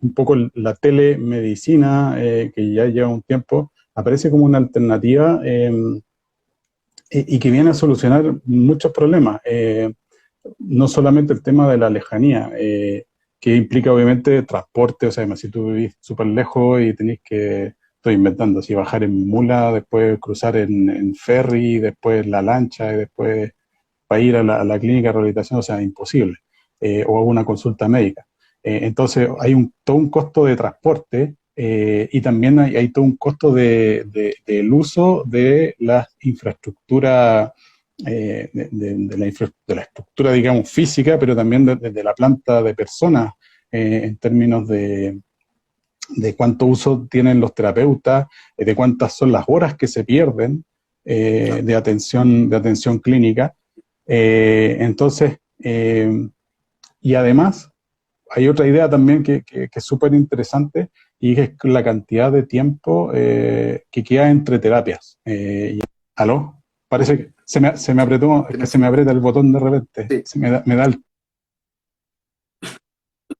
un poco la telemedicina, que ya lleva un tiempo, aparece como una alternativa y que viene a solucionar muchos problemas. No solamente el tema de la lejanía, que implica obviamente transporte, o sea, si tú vivís súper lejos y tenés que, estoy inventando, si bajar en mula, después cruzar en ferry, después la lancha, y después para ir a la clínica de rehabilitación, o sea, imposible, o a una consulta médica. Entonces, hay todo un costo de transporte y también hay todo un costo del uso de la infraestructura, de la estructura, digamos, física, pero también de la planta de personas en términos de cuánto uso tienen los terapeutas, de cuántas son las horas que se pierden Claro. de atención clínica. Entonces, y además, hay otra idea también que es súper interesante y es la cantidad de tiempo que queda entre terapias. ¿Aló? Parece que se me apretó, es que se me aprieta el botón de repente, Sí, me da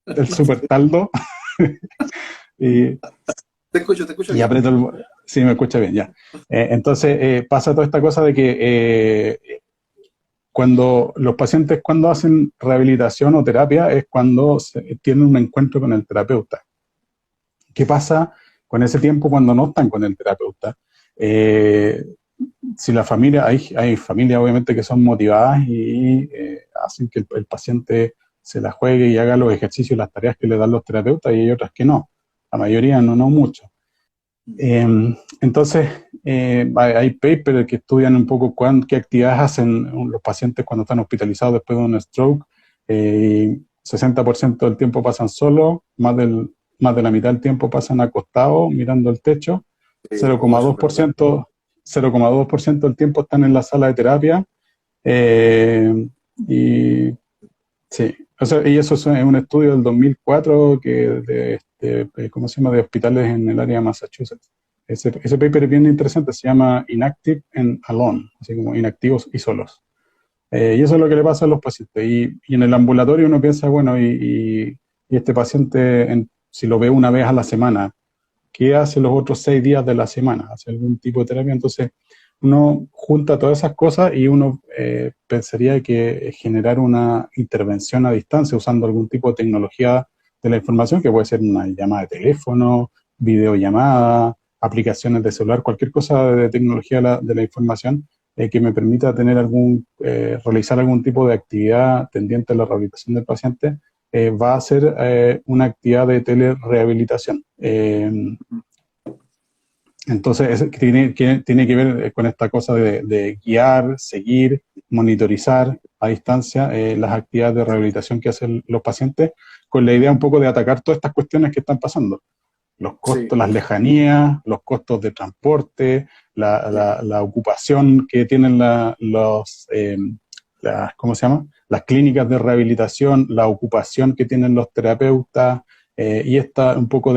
el super taldo y, te escucho y bien. aprieto el... Sí, me escucha bien, ya. Entonces pasa toda esta cosa de que cuando los pacientes cuando hacen rehabilitación o terapia es cuando tienen un encuentro con el terapeuta. ¿Qué pasa con ese tiempo cuando no están con el terapeuta? Eh, si la familia, hay familias obviamente que son motivadas y hacen que el paciente se la juegue y haga los ejercicios, las tareas que le dan los terapeutas y hay otras que no. La mayoría no, no mucho. Entonces, hay papers que estudian un poco qué actividades hacen los pacientes cuando están hospitalizados después de un stroke. 60% del tiempo pasan solos, más de la mitad del tiempo pasan acostados mirando el techo, Oh, eso es verdad. 0,2% del tiempo están en la sala de terapia. eh, y sí, o sea, y eso es un estudio del 2004 ¿cómo se llama? De hospitales en el área de Massachusetts. Ese paper es bien interesante, se llama Inactive and Alone, así como inactivos y solos. Y eso es lo que le pasa a los pacientes. Y en el ambulatorio uno piensa, bueno, y este paciente, si lo ve una vez a la semana, ¿qué hace los otros 6 días de la semana? ¿Hace algún tipo de terapia? Entonces, uno junta todas esas cosas y uno pensaría que generar una intervención a distancia usando algún tipo de tecnología de la información, que puede ser una llamada de teléfono, videollamada, aplicaciones de celular, cualquier cosa de tecnología de la información que me permita realizar algún tipo de actividad tendiente a la rehabilitación del paciente, va a ser una actividad de telerehabilitación. Entonces, tiene que ver con esta cosa de guiar, seguir, monitorizar a distancia las actividades de rehabilitación que hacen los pacientes, con la idea un poco de atacar todas estas cuestiones que están pasando. Los Sí, costos, las lejanías, los costos de transporte, sí, la ocupación que tienen ¿cómo se llama? Las clínicas de rehabilitación, la ocupación que tienen los terapeutas, y un poco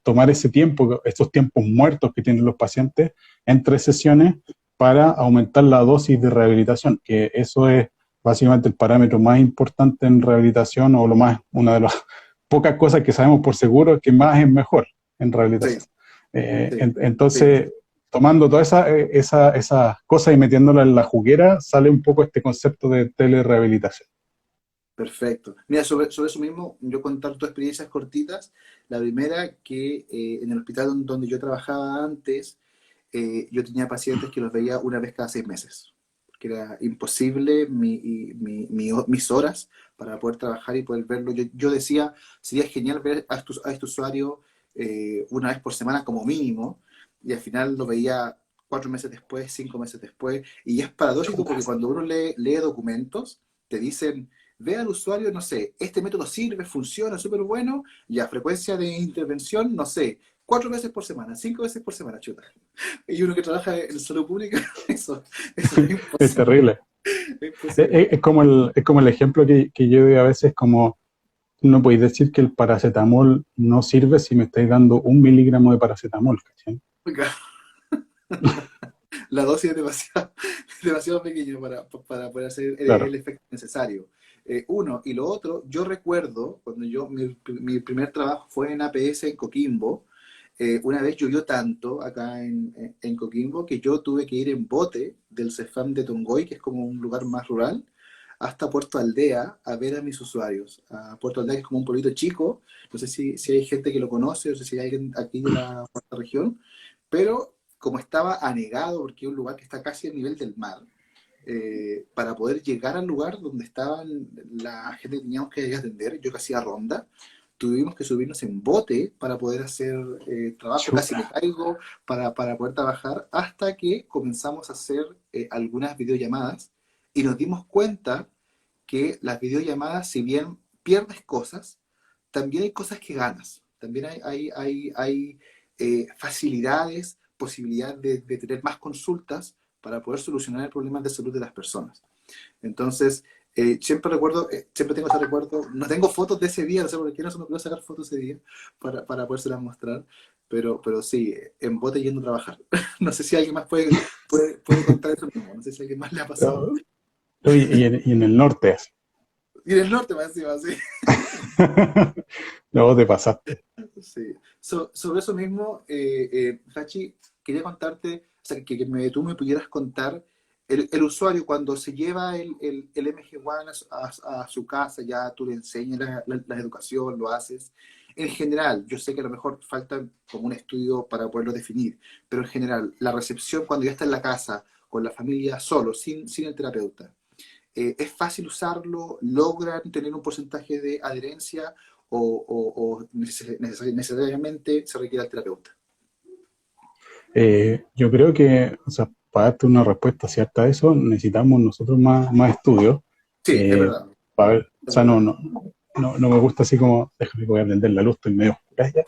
tomar ese tiempo, estos tiempos muertos que tienen los pacientes entre sesiones para aumentar la dosis de rehabilitación, que eso es básicamente el parámetro más importante en rehabilitación o una de las pocas cosas que sabemos por seguro que más es mejor en sí, rehabilitación. sí, sí. Entonces, tomando todas esas cosas y metiéndolas en la juguera, sale un poco este concepto de telerehabilitación. Perfecto. Mira, sobre eso mismo, yo contar dos experiencias cortitas. La primera, que en el hospital donde yo trabajaba antes, yo tenía pacientes que los veía una vez cada 6 meses, porque era imposible mis horas para poder trabajar y poder verlo. Yo decía, sería genial ver a este usuario una vez por semana como mínimo, y al final lo veía 4 meses después, 5 meses después, y es paradójico porque cuando uno lee documentos, te dicen, ve al usuario, no sé, este método sirve, funciona, súper bueno, y a frecuencia de intervención, no sé, 4 veces por semana, 5 veces por semana, chuta. Y uno que trabaja en salud pública, eso es Es imposible. terrible. Es imposible. Es como el ejemplo que yo doy a veces, como no podéis decir que el paracetamol no sirve si me estáis dando 1 miligramo de paracetamol, ¿cachai? La dosis es demasiado, demasiado pequeña para poder hacer el Claro. efecto necesario. Uno, y lo otro, yo recuerdo cuando mi primer trabajo fue en APS en Coquimbo, Una vez llovió tanto acá en Coquimbo que yo tuve que ir en bote del CEFAM de Tongoy, que es como un lugar más rural, hasta Puerto Aldea a ver a mis usuarios. A Puerto Aldea, que es como un pueblito chico, no sé si hay gente que lo conoce, no sé si hay alguien aquí de la cuarta región, pero como estaba anegado, porque es un lugar que está casi al nivel del mar, para poder llegar al lugar donde estaban la gente que teníamos que atender, yo que hacía ronda, tuvimos que subirnos en bote para poder hacer trabajo, casi me Chuta. caigo para poder trabajar, hasta que comenzamos a hacer algunas videollamadas y nos dimos cuenta que las videollamadas, si bien pierdes cosas, también hay cosas que ganas, también hay facilidades, posibilidad de tener más consultas para poder solucionar problemas de salud de las personas. Entonces, siempre recuerdo, siempre tengo ese recuerdo, no tengo fotos de ese día, no sé por qué no se me ocurrió sacar fotos ese día para podérselas mostrar, pero sí, en bote yendo a trabajar. No sé si alguien más puede contar eso mismo, no sé si a alguien más le ha pasado. Oh, y en el norte, así. Y en el norte, más encima, sí. Luego te pasaste. Sí. Sobre eso mismo, Hachi, quería contarte, o sea, tú me pudieras contar, el usuario cuando se lleva el MG1 a su casa, ya tú le enseñas la educación, lo haces. En general, yo sé que a lo mejor falta como un estudio para poderlo definir, pero en general, la recepción cuando ya está en la casa, con la familia solo, sin el terapeuta, ¿es fácil usarlo? ¿Logran tener un porcentaje de adherencia o necesariamente se requiere el terapeuta? Yo creo que, o sea, para darte una respuesta cierta a eso, necesitamos nosotros más estudios. Sí, es eh, verdad, para ver, o es sea, verdad. no me gusta así como, déjame que voy a prender la luz, estoy medio oscura ya.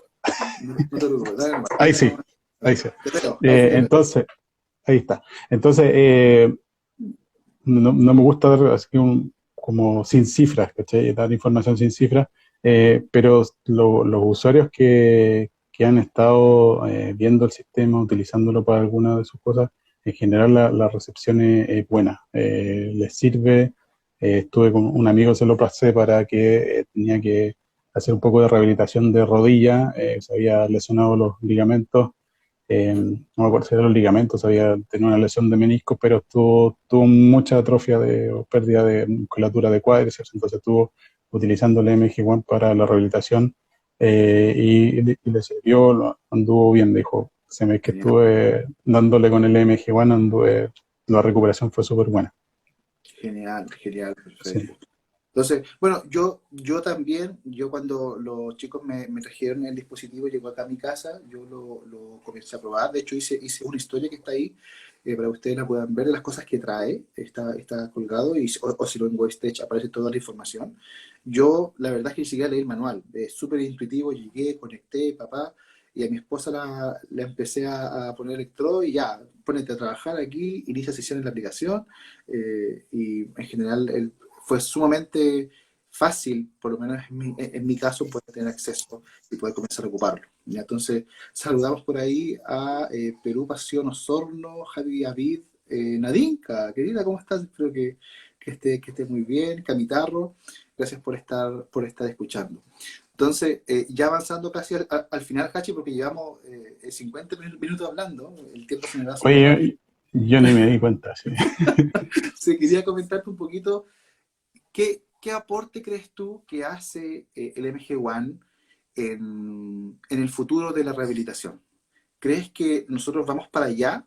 No te preocupes, dale nomás, Ahí dale sí, nomás. ahí sí. Te veo, ahí sí te veo. Entonces, ahí está. Entonces, no me gusta dar así como sin cifras, ¿cachai? Dar información sin cifras, pero los usuarios que han estado viendo el sistema, utilizándolo para alguna de sus cosas, en general la recepción es buena, les sirve. Estuve con un amigo, se lo pasé para que tenía que hacer un poco de rehabilitación de rodilla, se había lesionado los ligamentos, no me acuerdo si eran los ligamentos, había tenido una lesión de menisco, pero tuvo mucha atrofia o pérdida de musculatura de cuádriceps, entonces estuvo utilizando el MG1 para la rehabilitación, y le sirvió, anduvo bien, dijo. Se me que Genial, estuve dándole con el MG1, la recuperación fue súper buena. genial, genial, Sí. perfecto. Entonces, bueno, yo también, yo cuando los chicos me trajeron el dispositivo, llegó acá a mi casa, yo lo comencé a probar, de hecho hice una historia que está ahí, para que ustedes la puedan ver, de las cosas que trae, está colgado, o si lo en WebStage aparece toda la información. Yo, la verdad es que ni siquiera leí el manual, es súper intuitivo, llegué, conecté, papá, y a mi esposa la empecé a poner electrodo y ya, ponete a trabajar aquí, inicia sesión en la aplicación, y en general fue sumamente fácil, por lo menos en mi caso, poder tener acceso y poder comenzar a ocuparlo. ¿Ya? Entonces, saludamos por ahí a Perú Pasión Osorno, Javi Avid, Nadinka, querida, ¿cómo estás? Espero que esté muy bien. Camitarro, gracias por estar escuchando. Entonces, ya avanzando casi al final, Hachi, porque llevamos 50 minutos hablando, el tiempo se me va súper rápido. Oye, yo ni me di cuenta, sí. Se quería comentarte un poquito. ¿Qué aporte crees tú que hace el MG1 en el futuro de la rehabilitación? ¿Crees que nosotros vamos para allá,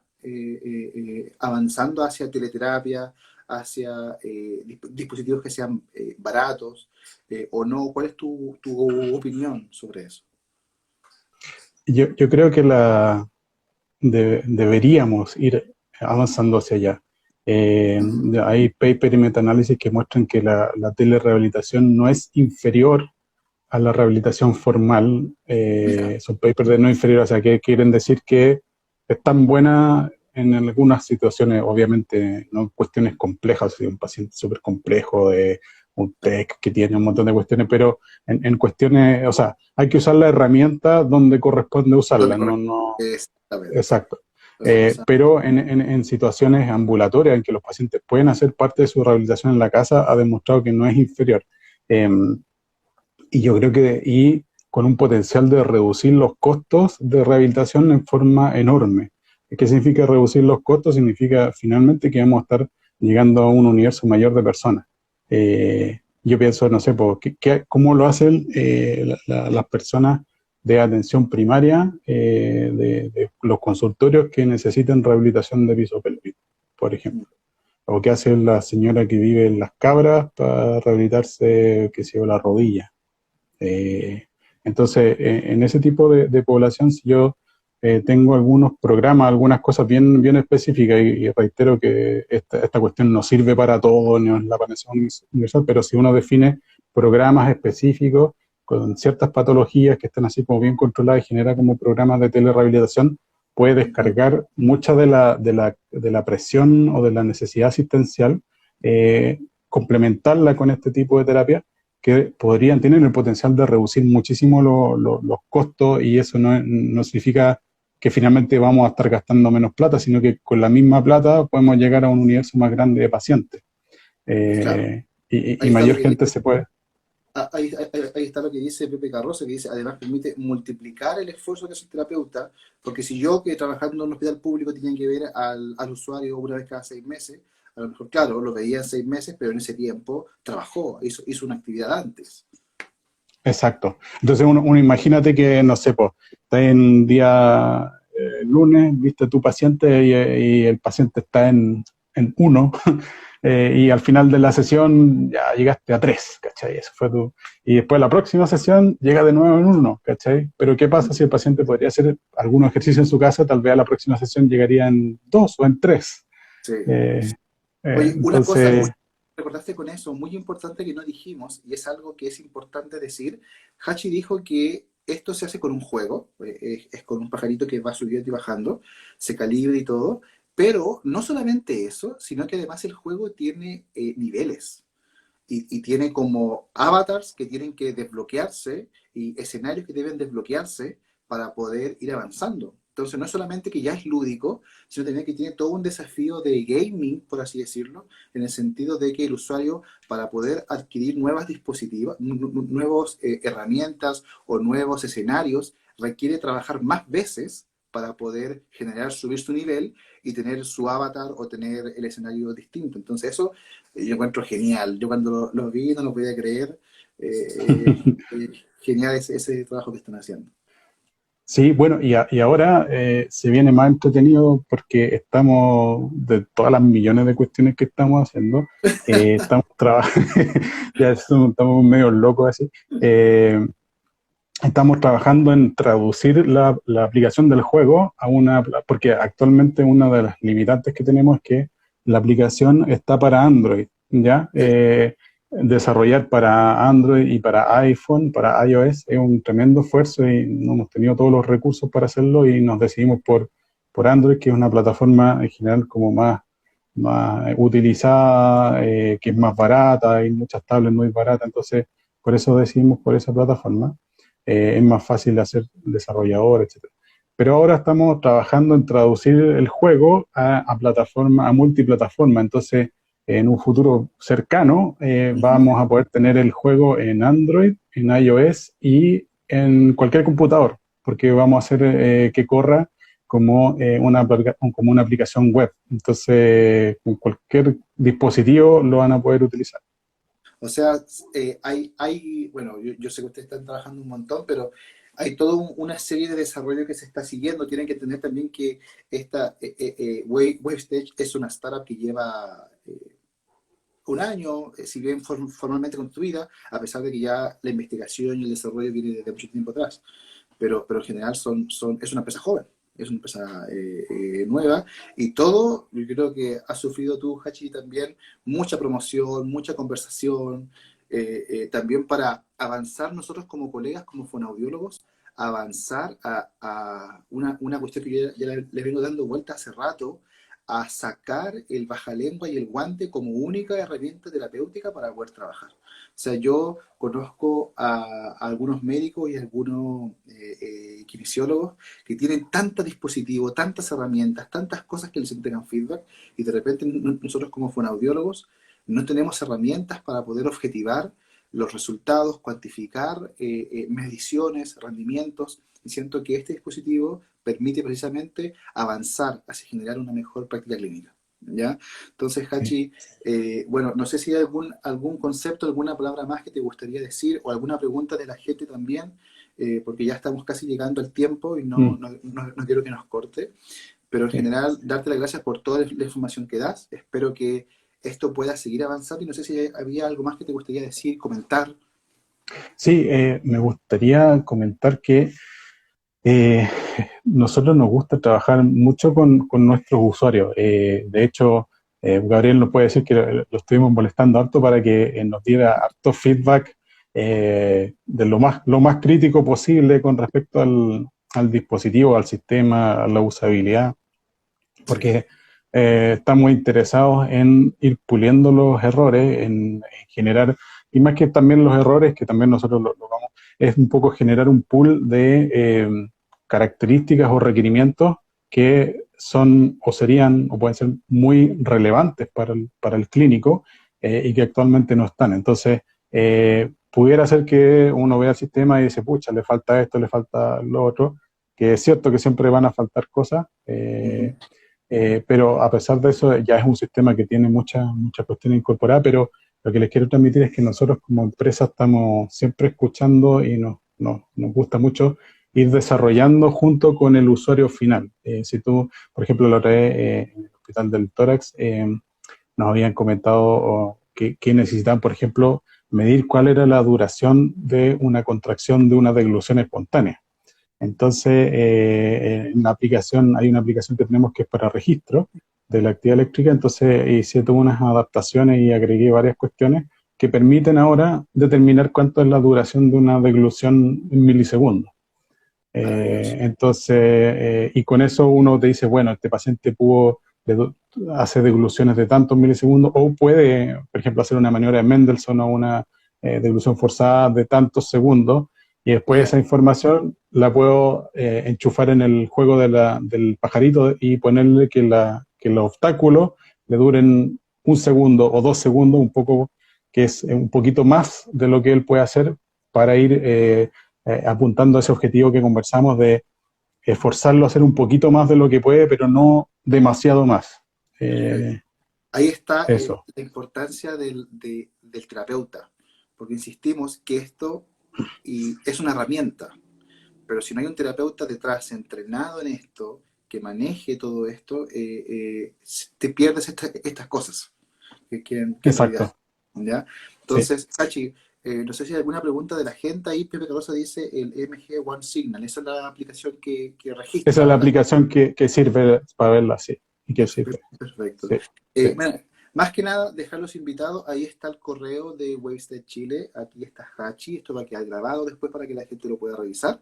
avanzando hacia teleterapia, hacia dispositivos que sean baratos, o no? ¿Cuál es tu opinión sobre eso? Yo creo que deberíamos ir avanzando hacia allá. Hay paper y metaanálisis que muestran que la telerehabilitación no es inferior a la rehabilitación formal. Mira, Son papers de no inferior, o sea, que quieren decir que es tan buena en algunas situaciones, obviamente, no en cuestiones complejas, si un paciente súper complejo, de un TEC que tiene un montón de cuestiones, pero en cuestiones, o sea, hay que usar la herramienta donde corresponde ¿dónde usarla, correcto? no, Exactamente. exacto. Otra cosa. Pero en situaciones ambulatorias en que los pacientes pueden hacer parte de su rehabilitación en la casa, ha demostrado que no es inferior. Eh, y yo creo que, y con un potencial de reducir los costos de rehabilitación en forma enorme. ¿Qué significa reducir los costos? Significa finalmente que vamos a estar llegando a un universo mayor de personas. Yo pienso, no sé, ¿cómo lo hacen las personas de atención primaria, de los consultorios que necesitan rehabilitación de piso pélvico, por ejemplo? O qué hace la señora que vive en Las Cabras para rehabilitarse, qué sé yo, la rodilla. Eh, entonces, en ese tipo de población, si yo tengo algunos programas, algunas cosas bien, bien específicas, y reitero que esta cuestión no sirve para todo, no es la panacea universal, pero si uno define programas específicos con ciertas patologías que están así como bien controladas y genera como programas de telerehabilitación, puede descargar mucha de la presión o de la necesidad asistencial, complementarla con este tipo de terapia que podrían tener el potencial de reducir muchísimo los costos, y eso no significa que finalmente vamos a estar gastando menos plata, sino que con la misma plata podemos llegar a un universo más grande de pacientes, Claro, y ahí está lo mayor que gente se puede. ahí está lo que dice Pepe Carroza, que dice, además permite multiplicar el esfuerzo que hace el terapeuta, porque si yo que trabajando en un hospital público tenía que ver al usuario una vez cada 6 meses, a lo mejor, claro, lo veía en 6 meses, pero en ese tiempo trabajó, hizo una actividad antes. Exacto. Entonces uno imagínate que, no sé, pues, está en día lunes, viste a tu paciente y el paciente está en uno, y al final de la sesión ya llegaste a tres, ¿cachai? Eso fue tu... Y después la próxima sesión llega de nuevo en uno, ¿cachai? Pero ¿qué pasa si el paciente podría hacer algunos ejercicios en su casa? Tal vez a la próxima sesión llegaría en dos o en tres. Sí. Eh, Oye, una cosa, entonces, recordaste con eso, muy importante que no dijimos, y es algo que es importante decir. Hachi dijo que esto se hace con un juego, es con un pajarito que va subiendo y bajando, se calibra y todo, pero no solamente eso, sino que además el juego tiene niveles y tiene como avatars que tienen que desbloquearse y escenarios que deben desbloquearse para poder ir avanzando. Entonces no es solamente que ya es lúdico, sino también que tiene todo un desafío de gaming, por así decirlo, en el sentido de que el usuario, para poder adquirir nuevas dispositivos, nuevas herramientas o nuevos escenarios, requiere trabajar más veces para poder generar, subir su nivel y tener su avatar o tener el escenario distinto. Entonces eso yo encuentro genial. Yo cuando lo vi no lo podía creer. Genial ese trabajo que están haciendo. sí, bueno, y ahora se viene más entretenido porque estamos, de todas las millones de cuestiones que estamos haciendo, estamos trabajando, ya estamos medio locos así, estamos trabajando en traducir la aplicación del juego a porque actualmente una de las limitantes que tenemos es que la aplicación está para Android, ¿ya? Sí. Desarrollar para Android y para iPhone, para iOS, es un tremendo esfuerzo y no hemos tenido todos los recursos para hacerlo y nos decidimos por Android, que es una plataforma en general como más utilizada, que es más barata, hay muchas tablets muy baratas, entonces por eso decidimos por esa plataforma. Es más fácil hacer desarrollador, etcétera. Pero ahora estamos trabajando en traducir el juego a plataforma, a multiplataforma. Entonces, en un futuro cercano, Ujú. vamos a poder tener el juego en Android, en iOS y en cualquier computador, porque vamos a hacer que corra como una aplicación web. Entonces, con cualquier dispositivo lo van a poder utilizar. O sea, bueno, yo sé que ustedes están trabajando un montón, pero hay toda una serie de desarrollo que se está siguiendo. Tienen que entender también que esta WaveStage es una startup que lleva un año, si bien formalmente construida, a pesar de que ya la investigación y el desarrollo viene desde mucho tiempo atrás. Pero en general es una empresa joven, es una empresa nueva y todo, yo creo que has sufrido tú, Hachi, también mucha promoción, mucha conversación, también para avanzar nosotros como colegas, como fonoaudiólogos, avanzar a una cuestión que yo ya le vengo dando vuelta hace rato, a sacar el bajalengua y el guante como única herramienta terapéutica para poder trabajar. O sea, yo conozco a algunos médicos y a algunos kinesiólogos que tienen tantos dispositivos, tantas herramientas, tantas cosas que les entregan feedback y de repente nosotros como fonoaudiólogos no tenemos herramientas para poder objetivar, los resultados, cuantificar mediciones, rendimientos, y siento que este dispositivo permite precisamente avanzar hacia generar una mejor práctica clínica. ¿Ya? Entonces, Sí. Hachi, bueno, no sé si hay algún concepto, alguna palabra más que te gustaría decir o alguna pregunta de la gente también, porque ya estamos casi llegando al tiempo y Mm. no quiero que nos corte, pero en Sí. general, darte las gracias por toda la información que das. Espero que esto pueda seguir avanzando y no sé si había algo más que te gustaría decir, comentar. Sí, me gustaría comentar que Eh, nosotros nos gusta trabajar mucho con nuestros usuarios. De hecho, Gabriel nos puede decir que lo estuvimos molestando harto para que nos diera harto feedback de lo más crítico posible con respecto al dispositivo, al sistema, a la usabilidad, Sí, porque estamos interesados en ir puliendo los errores, en generar, y más que también los errores, que también nosotros lo vamos, es un poco generar un pool de características o requerimientos que son o serían o pueden ser muy relevantes para el clínico y que actualmente no están. Entonces, pudiera ser que uno vea el sistema y dice, pucha, le falta esto, le falta lo otro, que es cierto que siempre van a faltar cosas, ujú, pero a pesar de eso ya es un sistema que tiene muchas cuestiones incorporadas, pero lo que les quiero transmitir es que nosotros como empresa estamos siempre escuchando y nos gusta mucho ir desarrollando junto con el usuario final. Si tú, por ejemplo, la otra vez en el Hospital del Tórax nos habían comentado que necesitaban, por ejemplo, medir cuál era la duración de una contracción de una deglución espontánea. Entonces, en la aplicación, hay una aplicación que tenemos que es para registro de la actividad eléctrica, entonces hice todas unas adaptaciones y agregué varias cuestiones que permiten ahora determinar cuánto es la duración de una deglución en milisegundos. maravilloso. Y con eso uno te dice, bueno, este paciente hace degluciones de tantos milisegundos o puede, por ejemplo, hacer una maniobra de Mendelssohn o una deglución forzada de tantos segundos y después Ya, esa información la puedo enchufar en el juego del pajarito y ponerle que los obstáculos le duren un segundo o 2 segundos, un poco, que es un poquito más de lo que él puede hacer para ir apuntando a ese objetivo que conversamos de esforzarlo a hacer un poquito más de lo que puede, pero no demasiado más. perfecto. Eh, Ahí está eso, la importancia del terapeuta, porque insistimos que esto es una herramienta, pero si no hay un terapeuta detrás entrenado en esto, que maneje todo esto, te pierdes estas cosas que en realidad, exacto, ¿ya? sí. Entonces, Hachi, no sé si hay alguna pregunta de la gente ahí. Pepe Carosa dice el MG One Signal, esa es la aplicación que Esa registra, es la ¿verdad? aplicación que sirve para verla así y que sirve. Perfecto. Sí, sí. Mira, más que nada, dejarlos invitados. Ahí está el correo de Wasted Chile. Aquí está Hachi. Esto va a quedar grabado después para que la gente lo pueda revisar.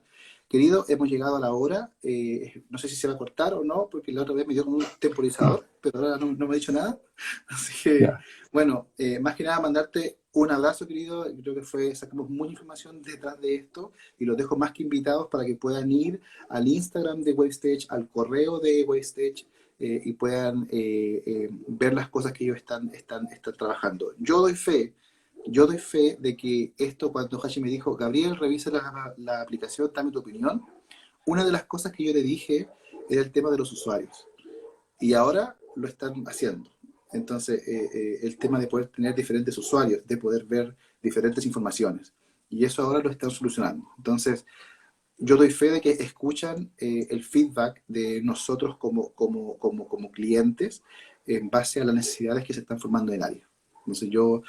Querido, hemos llegado a la hora. No sé si se va a cortar o no, porque la otra vez me dio como un No, temporizador, pero ahora no me ha dicho nada. Así que, ya. bueno, más que nada, mandarte un abrazo, querido. Creo que sacamos mucha información detrás de esto y los dejo más que invitados para que puedan ir al Instagram de Wastage, al correo de Wastage y puedan ver las cosas que ellos están trabajando. Yo doy fe de que esto, cuando Hashi me dijo, Gabriel, revisa la aplicación, dame tu opinión, una de las cosas que yo le dije era el tema de los usuarios. Y ahora lo están haciendo. Entonces, el tema de poder tener diferentes usuarios, de poder ver diferentes informaciones. Y eso ahora lo están solucionando. Entonces, yo doy fe de que escuchan el feedback de nosotros como clientes en base a las necesidades que se están formando en el área. Entonces yo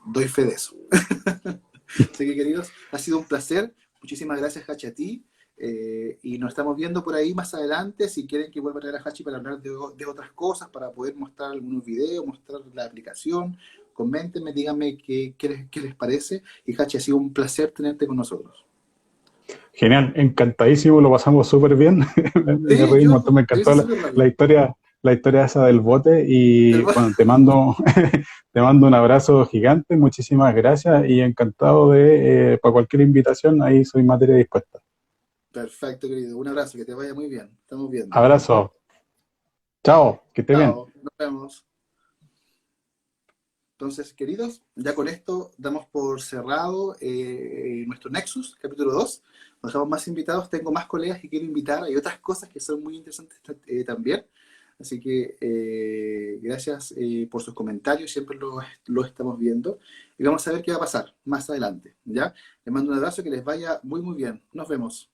doy fe de eso. Así que queridos, ha sido un placer. Muchísimas gracias, Hachi, a ti. Y nos estamos viendo por ahí más adelante. Si quieren que vuelva a traer a Hachi para hablar de otras cosas, para poder mostrar algunos videos, mostrar la aplicación, coméntenme, díganme qué les parece. Y Hachi, ha sido un placer tenerte con nosotros. Genial, encantadísimo, lo pasamos súper bien. Me Sí, reí un montón, me yo encantó hice súper la rápido. historia, la historia esa del bote y bueno, te mando, te mando un abrazo gigante, muchísimas gracias y encantado para cualquier invitación, ahí soy materia dispuesta. Perfecto, querido. Un abrazo, que te vaya muy bien. Estamos viendo. Abrazo, chao, que esté bien. Chao, nos vemos. Entonces, queridos, ya con esto damos por cerrado nuestro Nexus, capítulo 2. Nos dejamos más invitados, tengo más colegas que quiero invitar, hay otras cosas que son muy interesantes también. Así que gracias por sus comentarios, siempre lo estamos viendo. Y vamos a ver qué va a pasar más adelante, ¿ya? Les mando un abrazo, que les vaya muy, muy bien. Nos vemos.